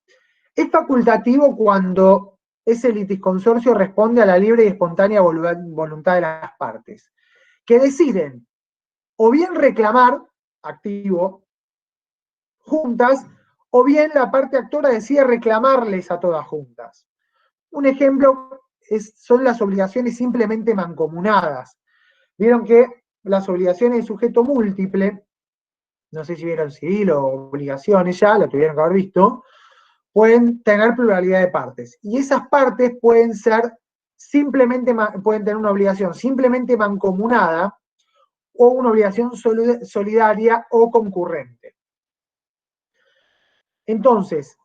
Es facultativo cuando ese litisconsorcio responde a la libre y espontánea voluntad de las partes. que deciden o bien reclamar, activo, juntas, o bien la parte actora decide reclamarles a todas juntas. Un ejemplo son las obligaciones simplemente mancomunadas. Vieron que las obligaciones de sujeto múltiple, no sé si vieron civil o obligaciones ya, lo tuvieron que haber visto, pueden tener pluralidad de partes. Y esas partes pueden ser pueden tener una obligación simplemente mancomunada o una obligación solidaria o concurrente. Entonces,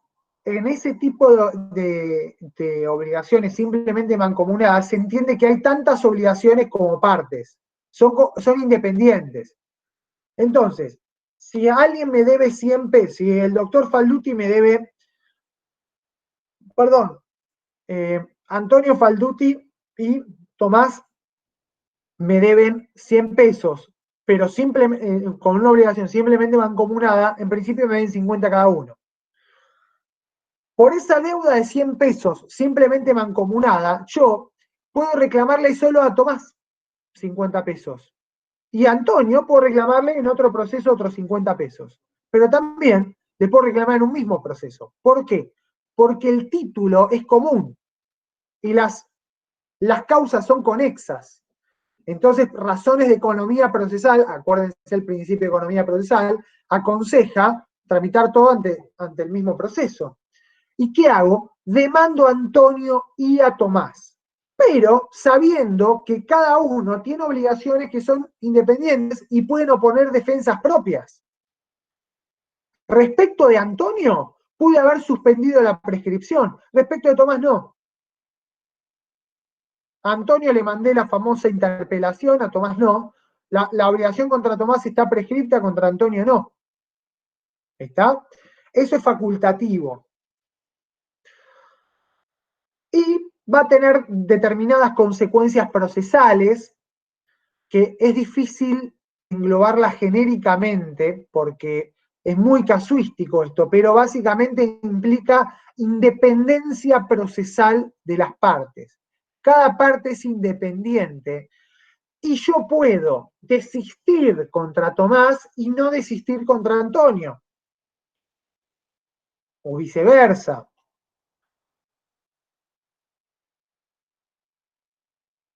en ese tipo de obligaciones simplemente mancomunadas, se entiende que hay tantas obligaciones como partes. Son independientes. Entonces, si alguien me debe 100 pesos, si el doctor Falduti me debe, perdón, Antonio Falduti y Tomás me deben 100 pesos, pero con una obligación simplemente mancomunada, en principio me deben 50 cada uno. Por esa deuda de 100 pesos simplemente mancomunada, yo puedo reclamarle solo a Tomás 50 pesos. Y a Antonio puedo reclamarle en otro proceso otros 50 pesos. Pero también le puedo reclamar en un mismo proceso. ¿Por qué? Porque el título es común y las causas son conexas. Entonces, razones de economía procesal, acuérdense el principio de economía procesal, aconseja tramitar todo ante el mismo proceso. ¿Y qué hago? Demando a Antonio y a Tomás, pero sabiendo que cada uno tiene obligaciones que son independientes y pueden oponer defensas propias. Respecto de Antonio, pude haber suspendido la prescripción. Respecto de Tomás, no. A Antonio le mandé la famosa interpelación, a Tomás no. La obligación contra Tomás está prescripta, contra Antonio no. ¿Está? Eso es facultativo. Y va a tener determinadas consecuencias procesales que es difícil englobarlas genéricamente porque es muy casuístico esto, pero básicamente implica independencia procesal de las partes. Cada parte es independiente y yo puedo desistir contra Tomás y no desistir contra Antonio. O viceversa.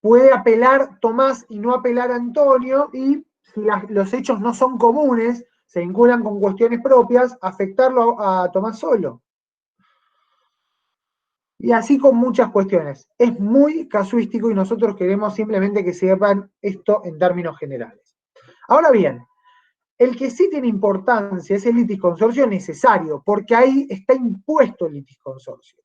Puede apelar Tomás y no apelar Antonio, y si los hechos no son comunes, se vinculan con cuestiones propias, afectarlo a Tomás solo. Y así con muchas cuestiones. Es muy casuístico y nosotros queremos simplemente que sepan esto en términos generales. Ahora bien, el que sí tiene importancia es el litisconsorcio necesario, porque ahí está impuesto el litisconsorcio.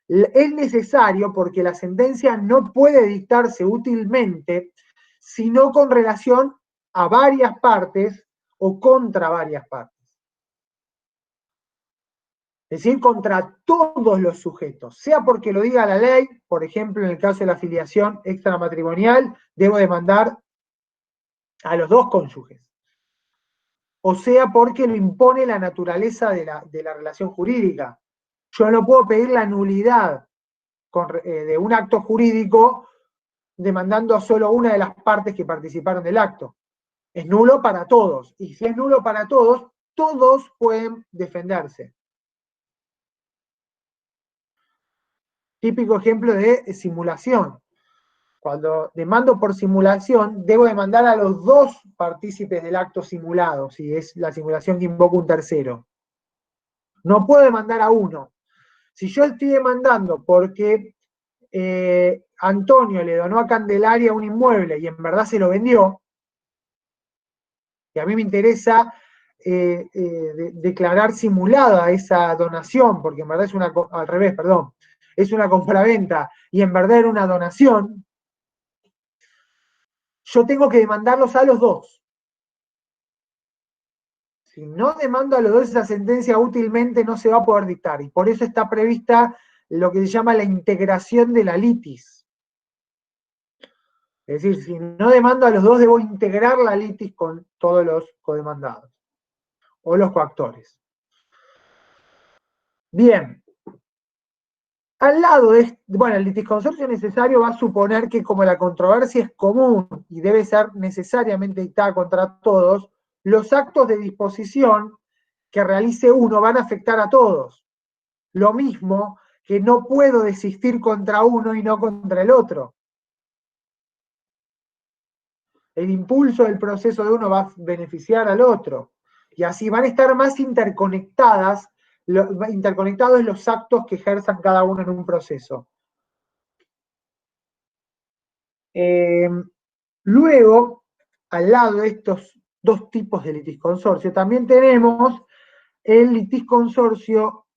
Es necesario porque la sentencia no puede dictarse útilmente, sino con relación a varias partes o contra varias partes. Es decir, contra todos los sujetos, sea porque lo diga la ley, por ejemplo, en el caso de la filiación extramatrimonial, debo demandar a los dos cónyuges, o sea porque lo impone la naturaleza de la relación jurídica. Yo no puedo pedir la nulidad de un acto jurídico demandando a solo una de las partes que participaron del acto. Es nulo para todos, y si es nulo para todos, todos pueden defenderse. Típico ejemplo de simulación. Cuando demando por simulación, debo demandar a los dos partícipes del acto simulado, si es la simulación que invoca un tercero. No puedo demandar a uno. Si yo estoy demandando porque Antonio le donó a Candelaria un inmueble y en verdad se lo vendió, y a mí me interesa declarar simulada esa donación, porque en verdad es al revés, perdón, es una compraventa y en verdad era una donación, yo tengo que demandarlos a los dos. Si no demando a los dos, esa sentencia útilmente no se va a poder dictar, y por eso está prevista lo que se llama la integración de la litis. Es decir, si no demando a los dos, debo integrar la litis con todos los codemandados o los coactores. Bien. Al lado de, bueno, el litisconsorcio necesario va a suponer que como la controversia es común y debe ser necesariamente dictada contra todos, los actos de disposición que realice uno van a afectar a todos. Lo mismo que no puedo desistir contra uno y no contra el otro. El impulso del proceso de uno va a beneficiar al otro. Y así van a estar más interconectados los actos que ejerzan cada uno en un proceso. Luego, al lado de estos dos tipos de litisconsorcio, también tenemos el litisconsorcio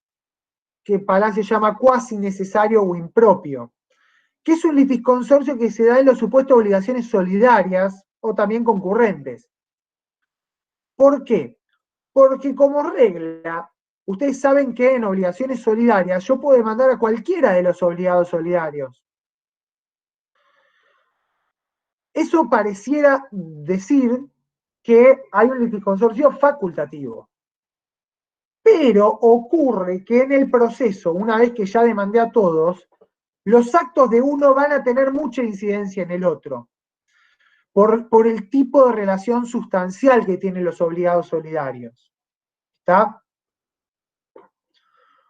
que Palacio llama cuasi necesario o impropio, que es un litisconsorcio que se da en los supuestos de obligaciones solidarias o también concurrentes. ¿Por qué? Porque como regla, ustedes saben que en obligaciones solidarias yo puedo demandar a cualquiera de los obligados solidarios. Eso pareciera decir que hay un litisconsorcio facultativo. Pero ocurre que en el proceso, una vez que ya demandé a todos, los actos de uno van a tener mucha incidencia en el otro, por el tipo de relación sustancial que tienen los obligados solidarios. ¿Está?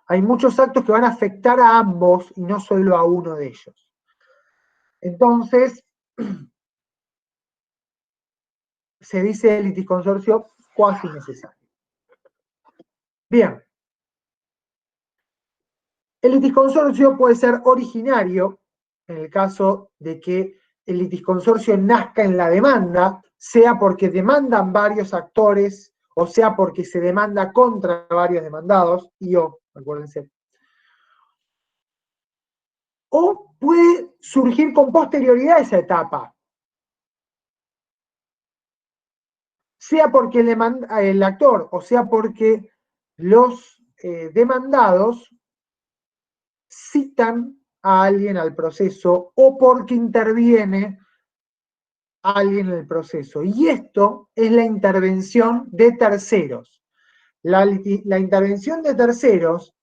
Hay muchos actos que van a afectar a ambos y no solo a uno de ellos. Entonces, se dice el litisconsorcio cuasi necesario. Bien. El litisconsorcio puede ser originario, en el caso de que el litisconsorcio nazca en la demanda, sea porque demandan varios actores, o sea porque se demanda contra varios demandados, acuérdense. O puede surgir con posterioridad a esa etapa, sea porque el actor, o sea porque los demandados citan a alguien al proceso o porque interviene alguien en el proceso. Y esto es la intervención de terceros. La intervención de terceros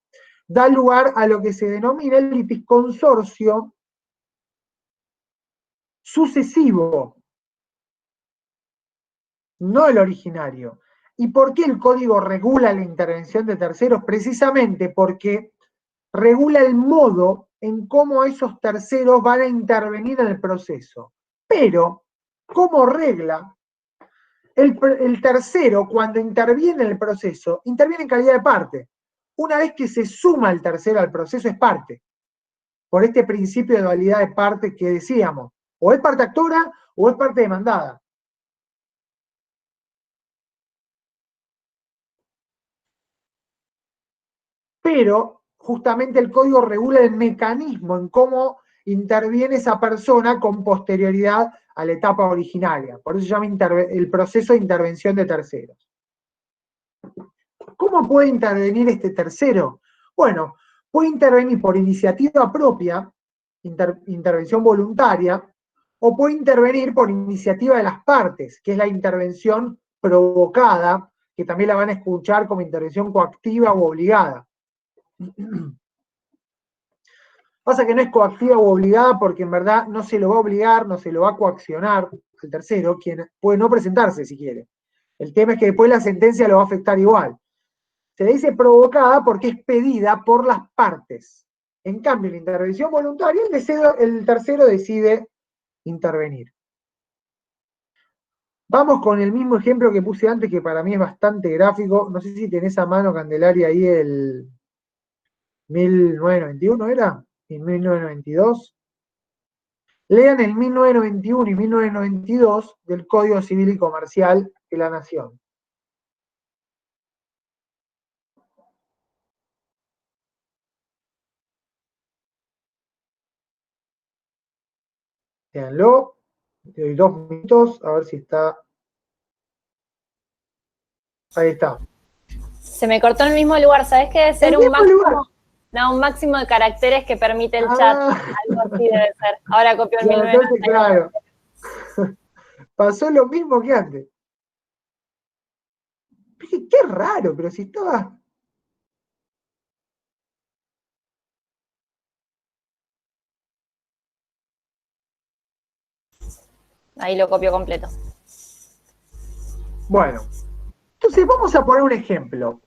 da lugar a lo que se denomina el litisconsorcio sucesivo, no el originario. ¿Y por qué el código regula la intervención de terceros? Precisamente porque regula el modo en cómo esos terceros van a intervenir en el proceso. Pero, como regla, el tercero, cuando interviene en el proceso, interviene en calidad de parte. Una vez que se suma el tercero al proceso, es parte. Por este principio de dualidad de parte que decíamos. O es parte actora o es parte demandada. Pero justamente el código regula el mecanismo en cómo interviene esa persona con posterioridad a la etapa originaria. Por eso se llama el proceso de intervención de terceros. ¿Cómo puede intervenir este tercero? Bueno, puede intervenir por iniciativa propia, intervención voluntaria, o puede intervenir por iniciativa de las partes, que es la intervención provocada, que también la van a escuchar como intervención coactiva o obligada. Pasa que no es coactiva o obligada porque en verdad no se lo va a obligar, no se lo va a coaccionar al tercero, quien puede no presentarse si quiere. El tema es que después la sentencia lo va a afectar igual. Se le dice provocada porque es pedida por las partes. En cambio, en la intervención voluntaria, el tercero decide intervenir. Vamos con el mismo ejemplo que puse antes, que para mí es bastante gráfico. No sé si tenés a mano, Candelaria, ahí el 1991, ¿era? En 1992. Lean el 1991 y 1992 del Código Civil y Comercial de la Nación. Leanlo. Te doy 2 minutos, a ver si está. Ahí está. Se me cortó en el mismo lugar, ¿sabes qué debe ser? ¿El mismo lugar? No, un máximo de caracteres que permite el chat. Algo así debe ser. Ahora copio el 1991. Claro. Pasó lo mismo que antes. Qué raro, pero si estaba. Ahí lo copio completo. Bueno, entonces vamos a poner un ejemplo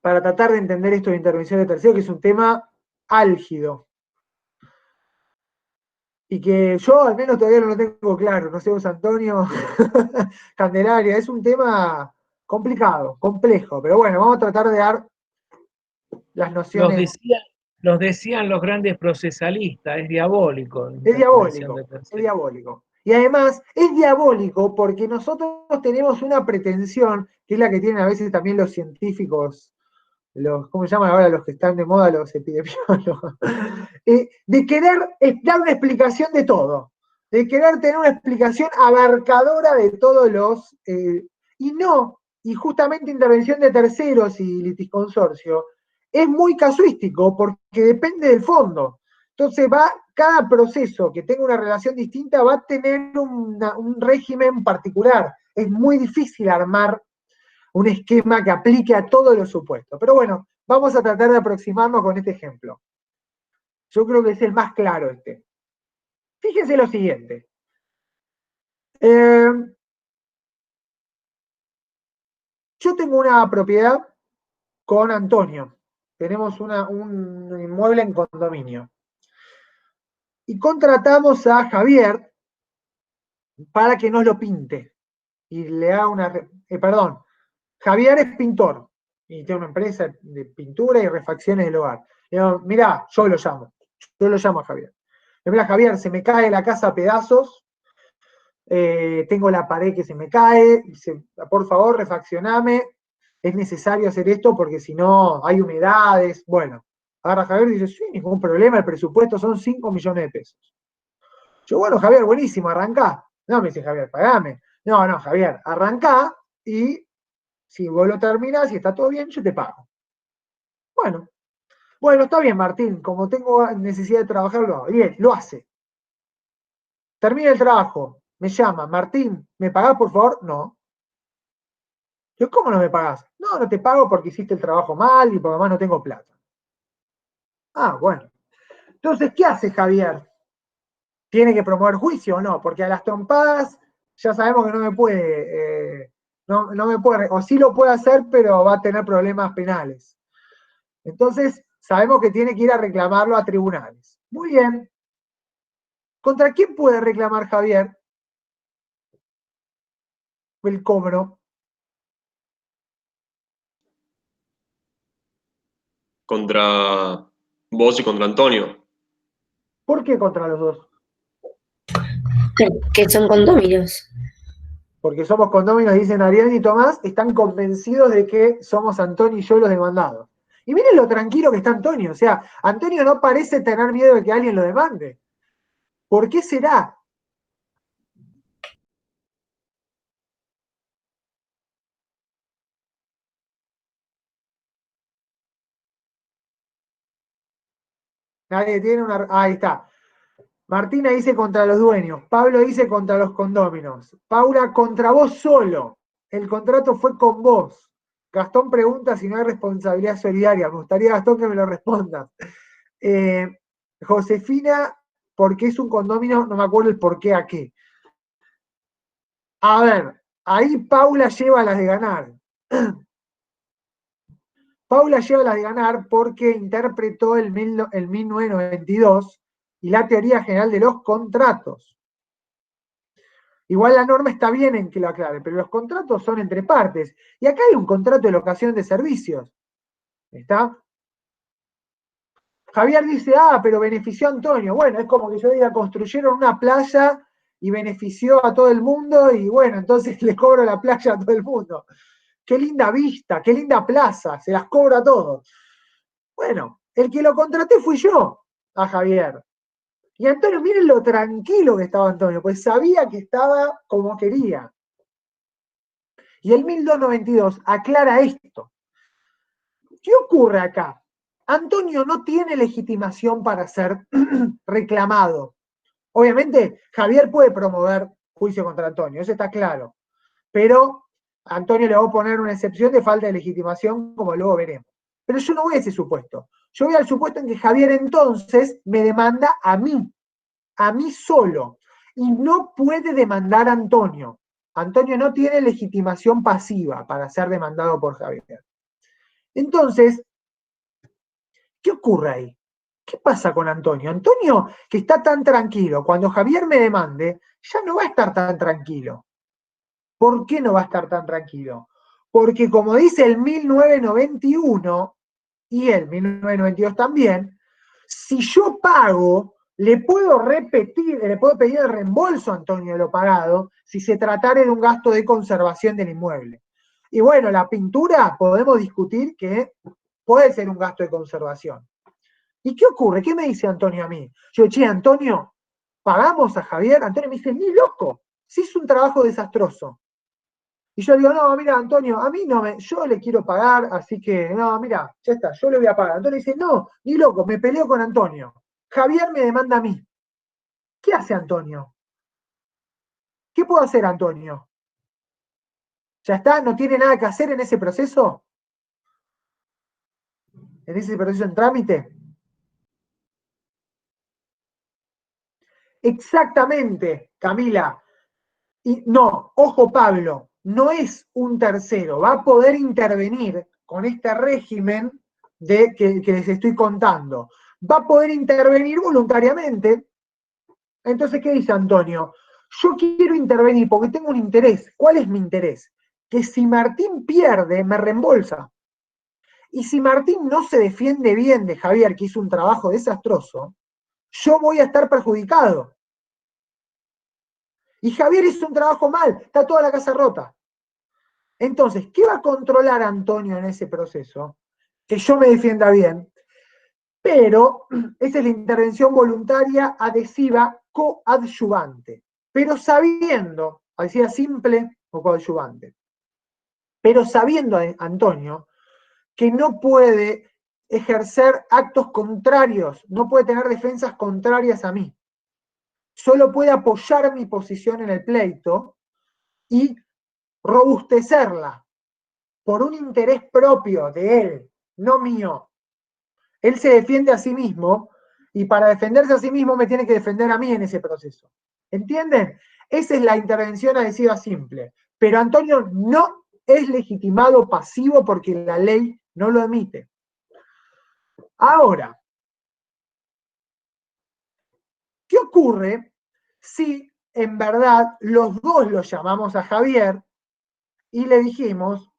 para tratar de entender esto de intervención de tercero, que es un tema álgido. Y que yo al menos todavía no lo tengo claro, no sé vos, Antonio, Candelaria, es un tema complicado, complejo, pero bueno, vamos a tratar de dar las nociones. Los decían los grandes procesalistas, es diabólico. Es diabólico, es diabólico. Y además es diabólico porque nosotros tenemos una pretensión, que es la que tienen a veces también los científicos, ¿cómo se llaman ahora los que están de moda, los epidemiólogos? De querer dar una explicación de todo, de querer tener una explicación abarcadora de todos los... y no, y justamente intervención de terceros y litisconsorcio es muy casuístico porque depende del fondo. Entonces cada proceso que tenga una relación distinta va a tener un régimen particular. Es muy difícil armar un esquema que aplique a todos los supuestos. Pero bueno, vamos a tratar de aproximarnos con este ejemplo. Yo creo que es el más claro este. Fíjense lo siguiente. Yo tengo una propiedad con Antonio. Tenemos un inmueble en condominio. Y contratamos a Javier para que nos lo pinte. Y le haga una... perdón, Javier es pintor. Y tiene una empresa de pintura y refacciones del hogar. Le digo, mirá, yo lo llamo a Javier. Le digo, mirá, Javier, se me cae la casa a pedazos, tengo la pared que se me cae, por favor, refaccioname, es necesario hacer esto porque si no hay humedades. Bueno, agarra Javier y dice, sí, ningún problema, el presupuesto son 5 millones de pesos. Yo, bueno, Javier, buenísimo, arrancá. No, me dice Javier, pagame. No, Javier, arrancá y si vos lo terminás y está todo bien, yo te pago. Bueno, está bien, Martín, como tengo necesidad de trabajarlo, bien, lo hace. Termina el trabajo, me llama, Martín, ¿me pagás, por favor? No. Yo, ¿cómo no me pagás? No te pago porque hiciste el trabajo mal y porque además no tengo plata. Ah, bueno. Entonces, ¿qué hace Javier? ¿Tiene que promover juicio o no? Porque a las trompadas ya sabemos que no me puede, o sí lo puede hacer, pero va a tener problemas penales. Entonces, sabemos que tiene que ir a reclamarlo a tribunales. Muy bien. ¿Contra quién puede reclamar Javier el cobro? Contra vos y contra Antonio. ¿Por qué contra los dos? Que son condóminos. Porque somos condóminos, dicen Ariel y Tomás, están convencidos de que somos Antonio y yo los demandados. Y miren lo tranquilo que está Antonio. O sea, Antonio no parece tener miedo de que alguien lo demande. ¿Por qué será? Nadie tiene una... Ahí está. Martina dice contra los dueños. Pablo dice contra los condóminos. Paula, contra vos solo. El contrato fue con vos. Gastón pregunta si no hay responsabilidad solidaria. Me gustaría, Gastón, que me lo respondas. Josefina, ¿por qué es un condomino? No me acuerdo el por qué a qué. A ver, ahí Paula lleva las de ganar. Paula lleva las de ganar porque interpretó el 1992 y la teoría general de los contratos. Igual la norma está bien en que lo aclare, pero los contratos son entre partes. Y acá hay un contrato de locación de servicios. ¿Está? Javier dice, pero benefició a Antonio. Bueno, es como que yo diga, construyeron una playa y benefició a todo el mundo y bueno, entonces le cobro la playa a todo el mundo. Qué linda vista, qué linda plaza, se las cobro a todos. Bueno, el que lo contraté fui yo, a Javier. Y Antonio, miren lo tranquilo que estaba Antonio, pues sabía que estaba como quería. Y el 1292 aclara esto. ¿Qué ocurre acá? Antonio no tiene legitimación para ser reclamado. Obviamente, Javier puede promover juicio contra Antonio, eso está claro. Pero Antonio le va a poner una excepción de falta de legitimación, como luego veremos. Pero yo no voy a ese supuesto. Yo voy al supuesto en que Javier entonces me demanda a mí solo. y no puede demandar a Antonio. Antonio no tiene legitimación pasiva para ser demandado por Javier. Entonces, ¿qué ocurre ahí? ¿Qué pasa con Antonio? Antonio, que está tan tranquilo, cuando Javier me demande, ya no va a estar tan tranquilo. ¿Por qué no va a estar tan tranquilo? Porque como dice el 1991 y el 1992 también, si yo pago, le puedo pedir el reembolso a Antonio de lo pagado si se tratara de un gasto de conservación del inmueble. Y bueno, la pintura podemos discutir que puede ser un gasto de conservación. ¿Y qué ocurre? ¿Qué me dice Antonio a mí? Yo, che, Antonio, ¿pagamos a Javier? Antonio me dice, ni loco, si es un trabajo desastroso. Y yo digo, no, mira, Antonio, a mí yo le quiero pagar, así que, no, mira, ya está, yo le voy a pagar. Antonio dice, no, ni loco, me peleo con Antonio. Javier me demanda a mí. ¿Qué hace Antonio? ¿Qué puedo hacer, Antonio? ¿Ya está? ¿No tiene nada que hacer en ese proceso? ¿En ese proceso en trámite? Exactamente, Camila. Y no, ojo Pablo, no es un tercero, va a poder intervenir con este régimen que les estoy contando. Va a poder intervenir voluntariamente. Entonces, ¿qué dice Antonio? Yo quiero intervenir porque tengo un interés. ¿Cuál es mi interés? Que si Martín pierde, me reembolsa. Y si Martín no se defiende bien de Javier, que hizo un trabajo desastroso, yo voy a estar perjudicado. Y Javier hizo un trabajo mal, está toda la casa rota. Entonces, ¿qué va a controlar Antonio en ese proceso? Que yo me defienda bien, pero esa es la intervención voluntaria adhesiva coadyuvante, pero sabiendo, adhesiva simple o coadyuvante, pero sabiendo Antonio que no puede ejercer actos contrarios, no puede tener defensas contrarias a mí. Solo puede apoyar mi posición en el pleito y robustecerla por un interés propio de él, no mío. Él se defiende a sí mismo y para defenderse a sí mismo me tiene que defender a mí en ese proceso. ¿Entienden? Esa es la intervención adhesiva simple. Pero Antonio no es legitimado pasivo porque la ley no lo emite. Ahora, ¿qué ocurre si en verdad los dos lo llamamos a Javier y le dijimos,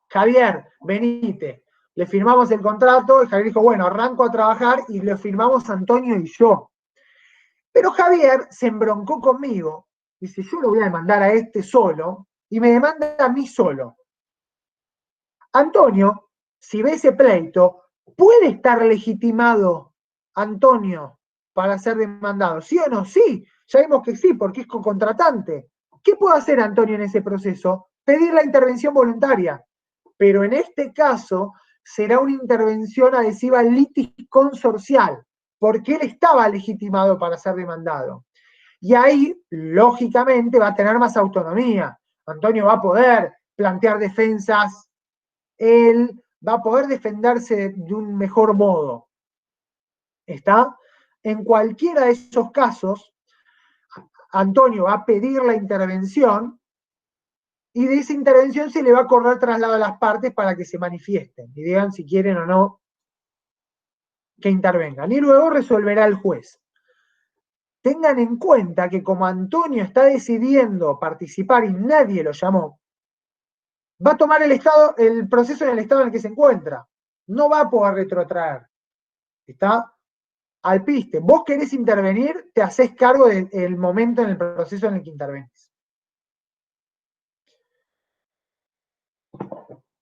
Javier, venite, le firmamos el contrato y Javier dijo, bueno, arranco a trabajar y lo firmamos Antonio y yo. Pero Javier se embroncó conmigo, dice, yo lo voy a demandar a este solo y me demanda a mí solo. Antonio, si ve ese pleito, ¿puede estar legitimado Antonio para ser demandado? ¿Sí o no? Sí, ya vimos que sí, porque es contratante. ¿Qué puede hacer Antonio en ese proceso? Pedir la intervención voluntaria. Pero en este caso será una intervención adhesiva litisconsorcial, porque él estaba legitimado para ser demandado. Y ahí, lógicamente, va a tener más autonomía. Antonio va a poder plantear defensas, él va a poder defenderse de un mejor modo. ¿Está? En cualquiera de esos casos, Antonio va a pedir la intervención y de esa intervención se le va a acordar traslado a las partes para que se manifiesten y digan si quieren o no que intervengan. Y luego resolverá el juez. Tengan en cuenta que como Antonio está decidiendo participar y nadie lo llamó, va a tomar el proceso en el estado en el que se encuentra. No va a poder retrotraer. Está al piste. Vos querés intervenir, te hacés cargo del momento en el proceso en el que intervenís.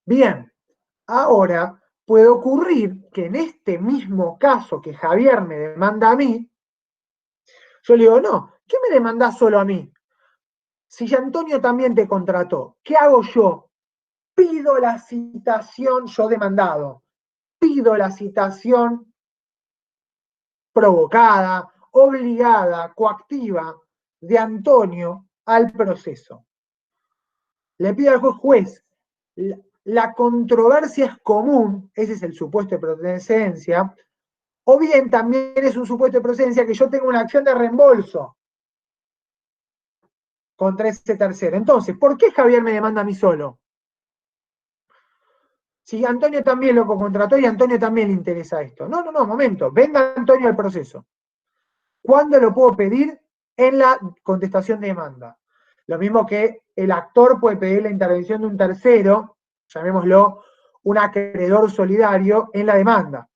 Bien, ahora puede ocurrir que en este mismo caso que Javier me demanda a mí, yo le digo, no, ¿qué me demandás solo a mí? Si Antonio también te contrató, ¿qué hago yo? Pido la citación, yo demandado, pido la citación provocada, obligada, coactiva de Antonio al proceso. Le pido al juez, la controversia es común, ese es el supuesto de procedencia, o bien también es un supuesto de procedencia que yo tengo una acción de reembolso. contra ese tercero. Entonces, ¿por qué Javier me demanda a mí solo? Si Antonio también lo contrató y a Antonio también le interesa esto. No, momento. Venga Antonio al proceso. ¿Cuándo lo puedo pedir? En la contestación de demanda. Lo mismo que el actor puede pedir la intervención de un tercero, llamémoslo un acreedor solidario, en la demanda.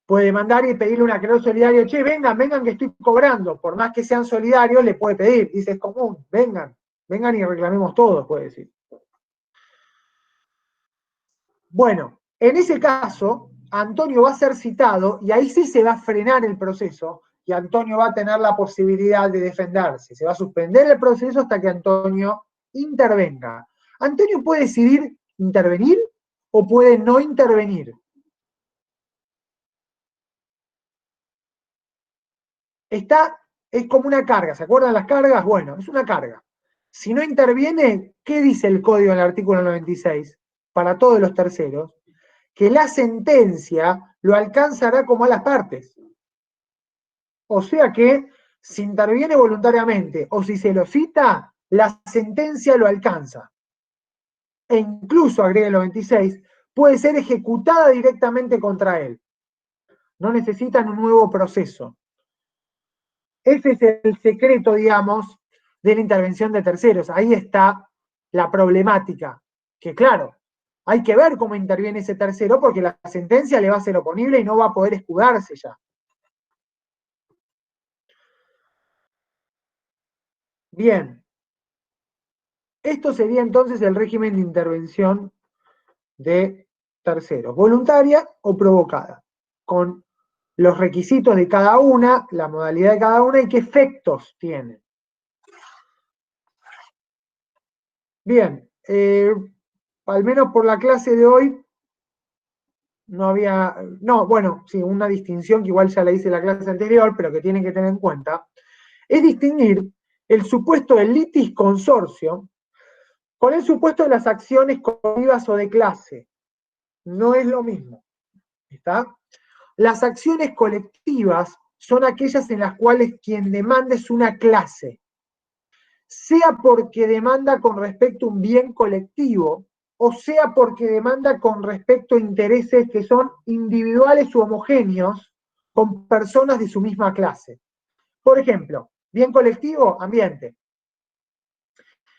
Puede demandar y pedirle a un acreedor solidario, che, vengan que estoy cobrando. Por más que sean solidarios, le puede pedir. Dice, es común, vengan y reclamemos todos, puede decir. Bueno, en ese caso, Antonio va a ser citado y ahí sí se va a frenar el proceso y Antonio va a tener la posibilidad de defenderse. Se va a suspender el proceso hasta que Antonio intervenga. Antonio puede decidir intervenir o puede no intervenir. Es como una carga, ¿se acuerdan las cargas? Bueno, es una carga. Si no interviene, ¿qué dice el código en el artículo 96? Para todos los terceros, que la sentencia lo alcanzará como a las partes. O sea que, si interviene voluntariamente o si se lo cita, la sentencia lo alcanza. E incluso, agrega el 96, puede ser ejecutada directamente contra él. No necesitan un nuevo proceso. Ese es el secreto, digamos, de la intervención de terceros. Ahí está la problemática. Que claro, hay que ver cómo interviene ese tercero porque la sentencia le va a ser oponible y no va a poder escudarse ya. Bien. Esto sería entonces el régimen de intervención de terceros. Voluntaria o provocada. Con los requisitos de cada una, la modalidad de cada una y qué efectos tiene. Bien, al menos por la clase de hoy sí, una distinción que igual ya la hice en la clase anterior, pero que tienen que tener en cuenta, es distinguir el supuesto del litis consorcio con el supuesto de las acciones colectivas o de clase. No es lo mismo. ¿Está? Las acciones colectivas son aquellas en las cuales quien demanda es una clase, sea porque demanda con respecto a un bien colectivo, o sea porque demanda con respecto a intereses que son individuales u homogéneos con personas de su misma clase. Por ejemplo, bien colectivo, ambiente.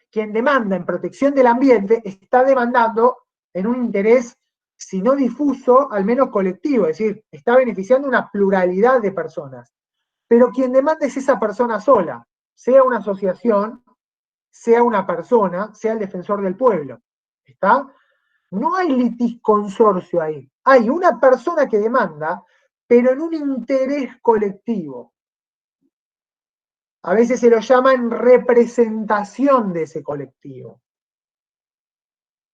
Quien demanda en protección del ambiente está demandando en un interés, si no difuso, al menos colectivo, es decir, está beneficiando una pluralidad de personas. Pero quien demanda es esa persona sola, sea una asociación, sea una persona, sea el defensor del pueblo. ¿Está? No hay litisconsorcio ahí. Hay una persona que demanda, pero en un interés colectivo. A veces se lo llama en representación de ese colectivo.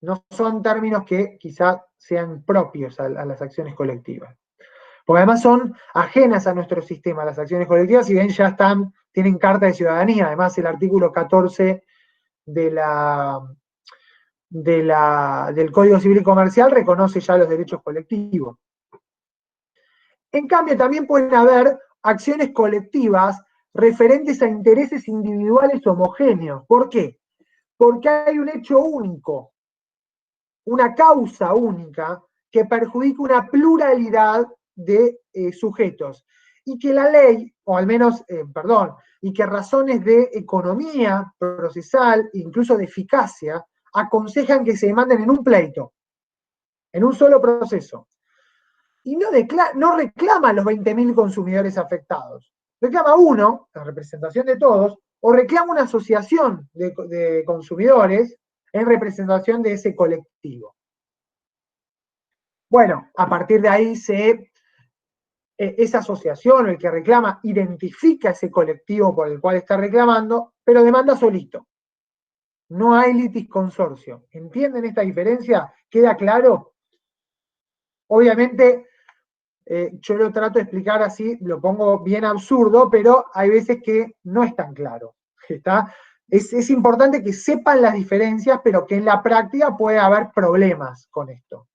No son términos que quizá sean propios a las acciones colectivas. Porque además son ajenas a nuestro sistema, las acciones colectivas, si bien ya tienen carta de ciudadanía. Además, el artículo 14 del Código Civil y Comercial reconoce ya los derechos colectivos. En cambio, también pueden haber acciones colectivas referentes a intereses individuales homogéneos. ¿Por qué? Porque hay un hecho único, una causa única que perjudica una pluralidad de sujetos y que la ley, o al menos, y que razones de economía procesal, incluso de eficacia, aconsejan que se demanden en un pleito, en un solo proceso. Y no reclama a los 20.000 consumidores afectados. Reclama uno, en representación de todos, o reclama una asociación de consumidores en representación de ese colectivo. Bueno, a partir de ahí esa asociación o el que reclama identifica ese colectivo por el cual está reclamando, pero demanda solito. No hay litisconsorcio. ¿Entienden esta diferencia? ¿Queda claro? Obviamente, yo lo trato de explicar así, lo pongo bien absurdo, pero hay veces que no es tan claro. ¿Está? Es importante que sepan las diferencias, pero que en la práctica puede haber problemas con esto.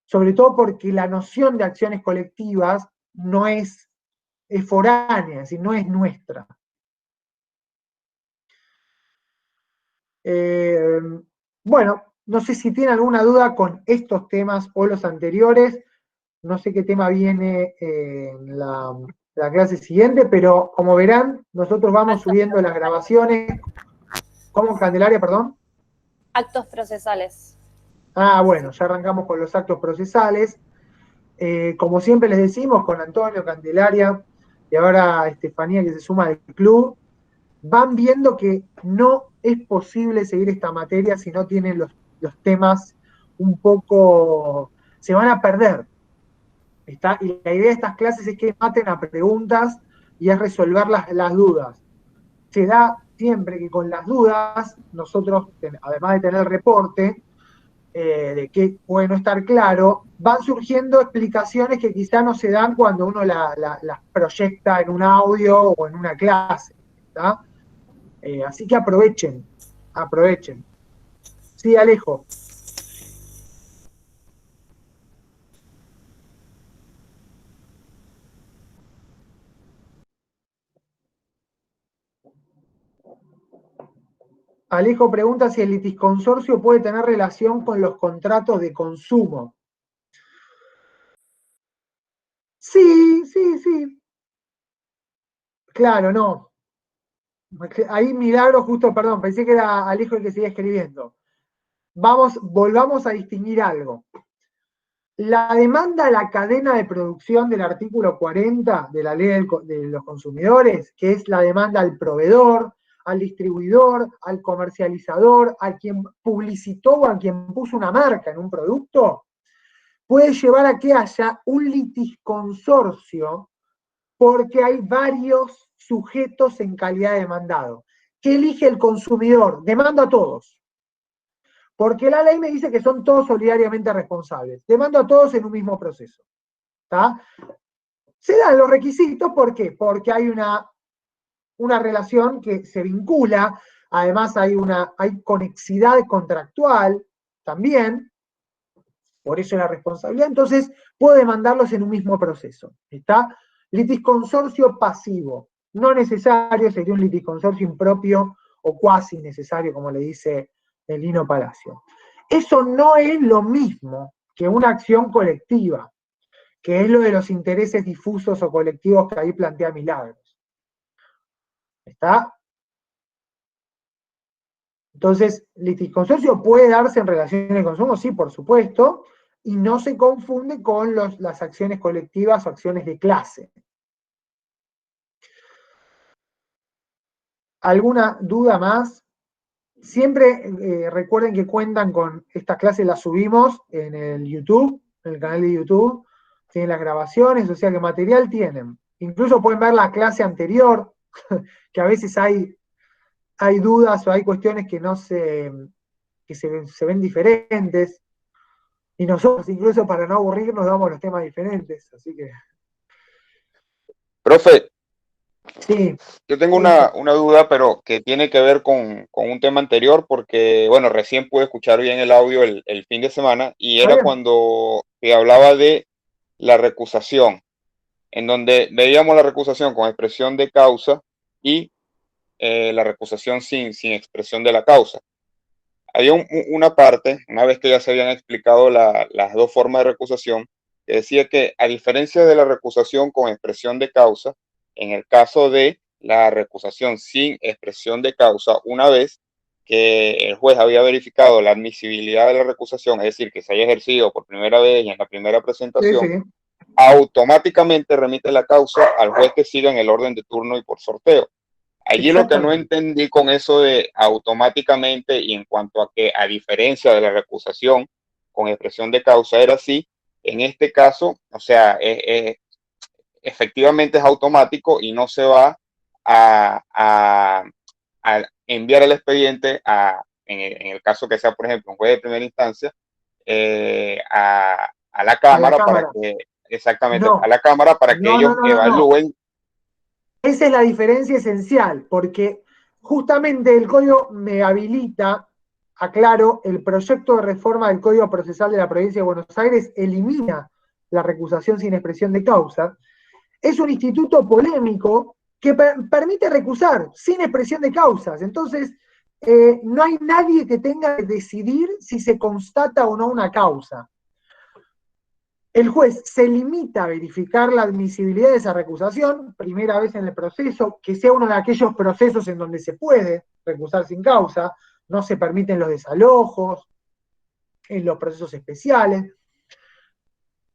Sobre todo porque la noción de acciones colectivas no es foránea, es decir, no es nuestra. Bueno, no sé si tiene alguna duda con estos temas o los anteriores. No sé qué tema viene en la clase siguiente, pero como verán, nosotros vamos subiendo las grabaciones. ¿Cómo, Candelaria, perdón? Actos procesales. Ah, bueno, ya arrancamos con los actos procesales. Como siempre les decimos, con Antonio, Candelaria y ahora Estefanía, que se suma del club, van viendo que no es posible seguir esta materia si no tienen los temas un poco, se van a perder. Y la idea de estas clases es que maten a preguntas y es resolver las dudas. Se da siempre que con las dudas, nosotros, además de tener el reporte, de qué puede no estar claro, van surgiendo explicaciones que quizá no se dan cuando uno las proyecta en un audio o en una clase. ¿Está? Así que aprovechen. Sí, Alejo. Alejo pregunta si el litisconsorcio puede tener relación con los contratos de consumo. Sí. Claro, no. Ahí Milagro justo, perdón, pensé que era Alejo el que seguía escribiendo. Volvamos a distinguir algo. La demanda a la cadena de producción del artículo 40 de la ley de los consumidores, que es la demanda al proveedor, al distribuidor, al comercializador, a quien publicitó o a quien puso una marca en un producto, puede llevar a que haya un litisconsorcio porque hay varios sujetos en calidad de demandado. ¿Qué elige el consumidor? Demando a todos. Porque la ley me dice que son todos solidariamente responsables. Demando a todos en un mismo proceso. ¿Está? Se dan los requisitos, ¿por qué? Porque hay una relación que se vincula, además hay conexidad contractual también, por eso la responsabilidad, entonces puedo demandarlos en un mismo proceso. ¿Está? Litisconsorcio pasivo, no necesario, sería un litisconsorcio impropio o cuasi necesario, como le dice el Lino Palacio. Eso no es lo mismo que una acción colectiva, que es lo de los intereses difusos o colectivos que ahí plantea Milagros. ¿Está? Entonces, litisconsorcio puede darse en relaciones de consumo, sí, por supuesto, y no se confunde con las acciones colectivas o acciones de clase. ¿Alguna duda más? Siempre recuerden que cuentan con estas clases, las subimos en el YouTube, en el canal de YouTube, tienen las grabaciones, o sea que material tienen. Incluso pueden ver la clase anterior, que a veces hay dudas o hay cuestiones que se ven diferentes, y nosotros incluso para no aburrirnos damos los temas diferentes, así que... Profe, sí. Yo tengo una duda, pero que tiene que ver con un tema anterior, porque, bueno, recién pude escuchar bien el audio el fin de semana, y era cuando se hablaba de la recusación, en donde veíamos la recusación con expresión de causa y la recusación sin expresión de la causa. Había una parte, una vez que ya se habían explicado las dos formas de recusación, que decía que a diferencia de la recusación con expresión de causa, en el caso de la recusación sin expresión de causa, una vez que el juez había verificado la admisibilidad de la recusación, es decir, que se haya ejercido por primera vez y en la primera presentación, automáticamente remite la causa al juez que siga en el orden de turno y por sorteo. Allí lo que no entendí con eso de automáticamente y en cuanto a que a diferencia de la recusación con expresión de causa era así, en este caso, o sea, efectivamente es automático y no se va a enviar el expediente en el caso que sea, por ejemplo, un juez de primera instancia, a la Cámara para que, exactamente, a la Cámara para que ellos evalúen. Esa es la diferencia esencial, porque justamente el código me habilita, aclaro, el proyecto de reforma del Código Procesal de la Provincia de Buenos Aires elimina la recusación sin expresión de causa, es un instituto polémico que permite recusar sin expresión de causas. Entonces, no hay nadie que tenga que decidir si se constata o no una causa. El juez se limita a verificar la admisibilidad de esa recusación, primera vez en el proceso, que sea uno de aquellos procesos en donde se puede recusar sin causa, no se permiten los desalojos, en los procesos especiales,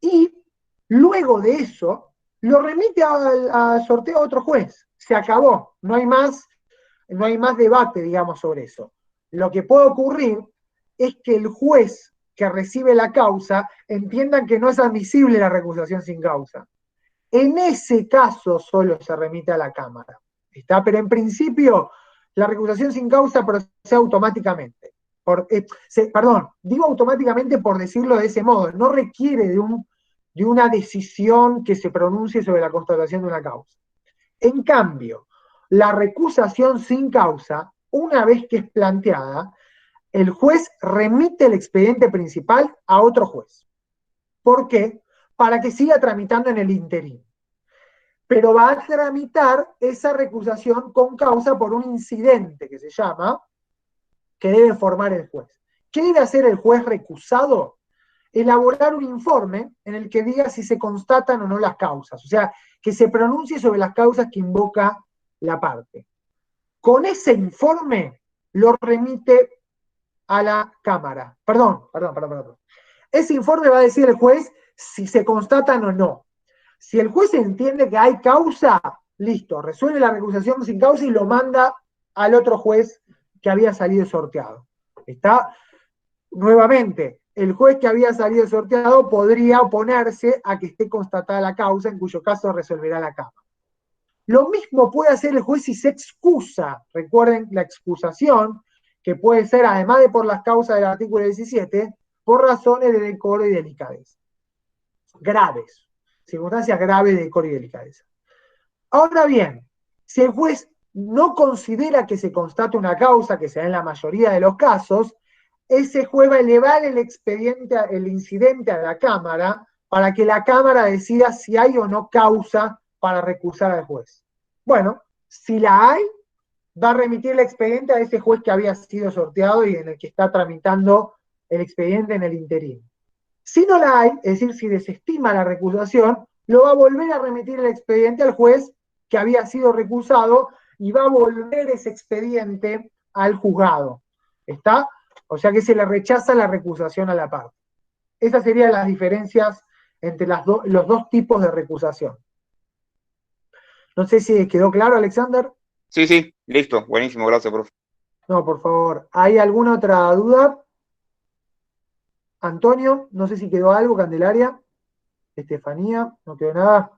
y luego de eso, lo remite a sorteo a otro juez. Se acabó, no hay más debate, digamos, sobre eso. Lo que puede ocurrir es que el juez que recibe la causa entienda que no es admisible la recusación sin causa. En ese caso solo se remite a la Cámara. ¿Está? Pero en principio, la recusación sin causa procede automáticamente. Digo automáticamente por decirlo de ese modo, no requiere de una decisión que se pronuncie sobre la constatación de una causa. En cambio, la recusación sin causa, una vez que es planteada, el juez remite el expediente principal a otro juez. ¿Por qué? Para que siga tramitando en el interín. Pero va a tramitar esa recusación con causa por un incidente que se llama, que debe formar el juez. ¿Qué debe hacer el juez recusado? Elaborar un informe en el que diga si se constatan o no las causas. O sea, que se pronuncie sobre las causas que invoca la parte. Con ese informe lo remite a la Cámara. Perdón. Ese informe va a decir el juez si se constatan o no. Si el juez entiende que hay causa, listo, resuelve la recusación sin causa y lo manda al otro juez que había salido sorteado. ¿Está? Nuevamente, el juez que había salido sorteado podría oponerse a que esté constatada la causa, en cuyo caso resolverá la Cámara. Lo mismo puede hacer el juez si se excusa. Recuerden la excusación, que puede ser, además de por las causas del artículo 17, por razones de decoro y delicadeza. Graves. Circunstancias graves de decoro y delicadeza. Ahora bien, si el juez no considera que se constate una causa, que se da en la mayoría de los casos, ese juez va a elevar el incidente a la Cámara para que la Cámara decida si hay o no causa para recusar al juez. Bueno, si la hay, va a remitir el expediente a ese juez que había sido sorteado y en el que está tramitando el expediente en el interín. Si no la hay, es decir, si desestima la recusación, lo va a volver a remitir el expediente al juez que había sido recusado y va a volver ese expediente al juzgado. ¿Está? O sea que se le rechaza la recusación a la parte. Esas serían las diferencias entre los dos tipos de recusación. No sé si quedó claro, Alexander. Sí, listo, buenísimo, gracias, profe. No, por favor. ¿Hay alguna otra duda? Antonio, no sé si quedó algo, Candelaria. Estefanía, no quedó nada.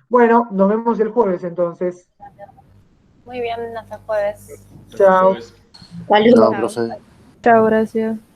Bueno, nos vemos el jueves entonces. Muy bien, hasta jueves. Chao. Saludos. Chao, profe. Chao, gracias.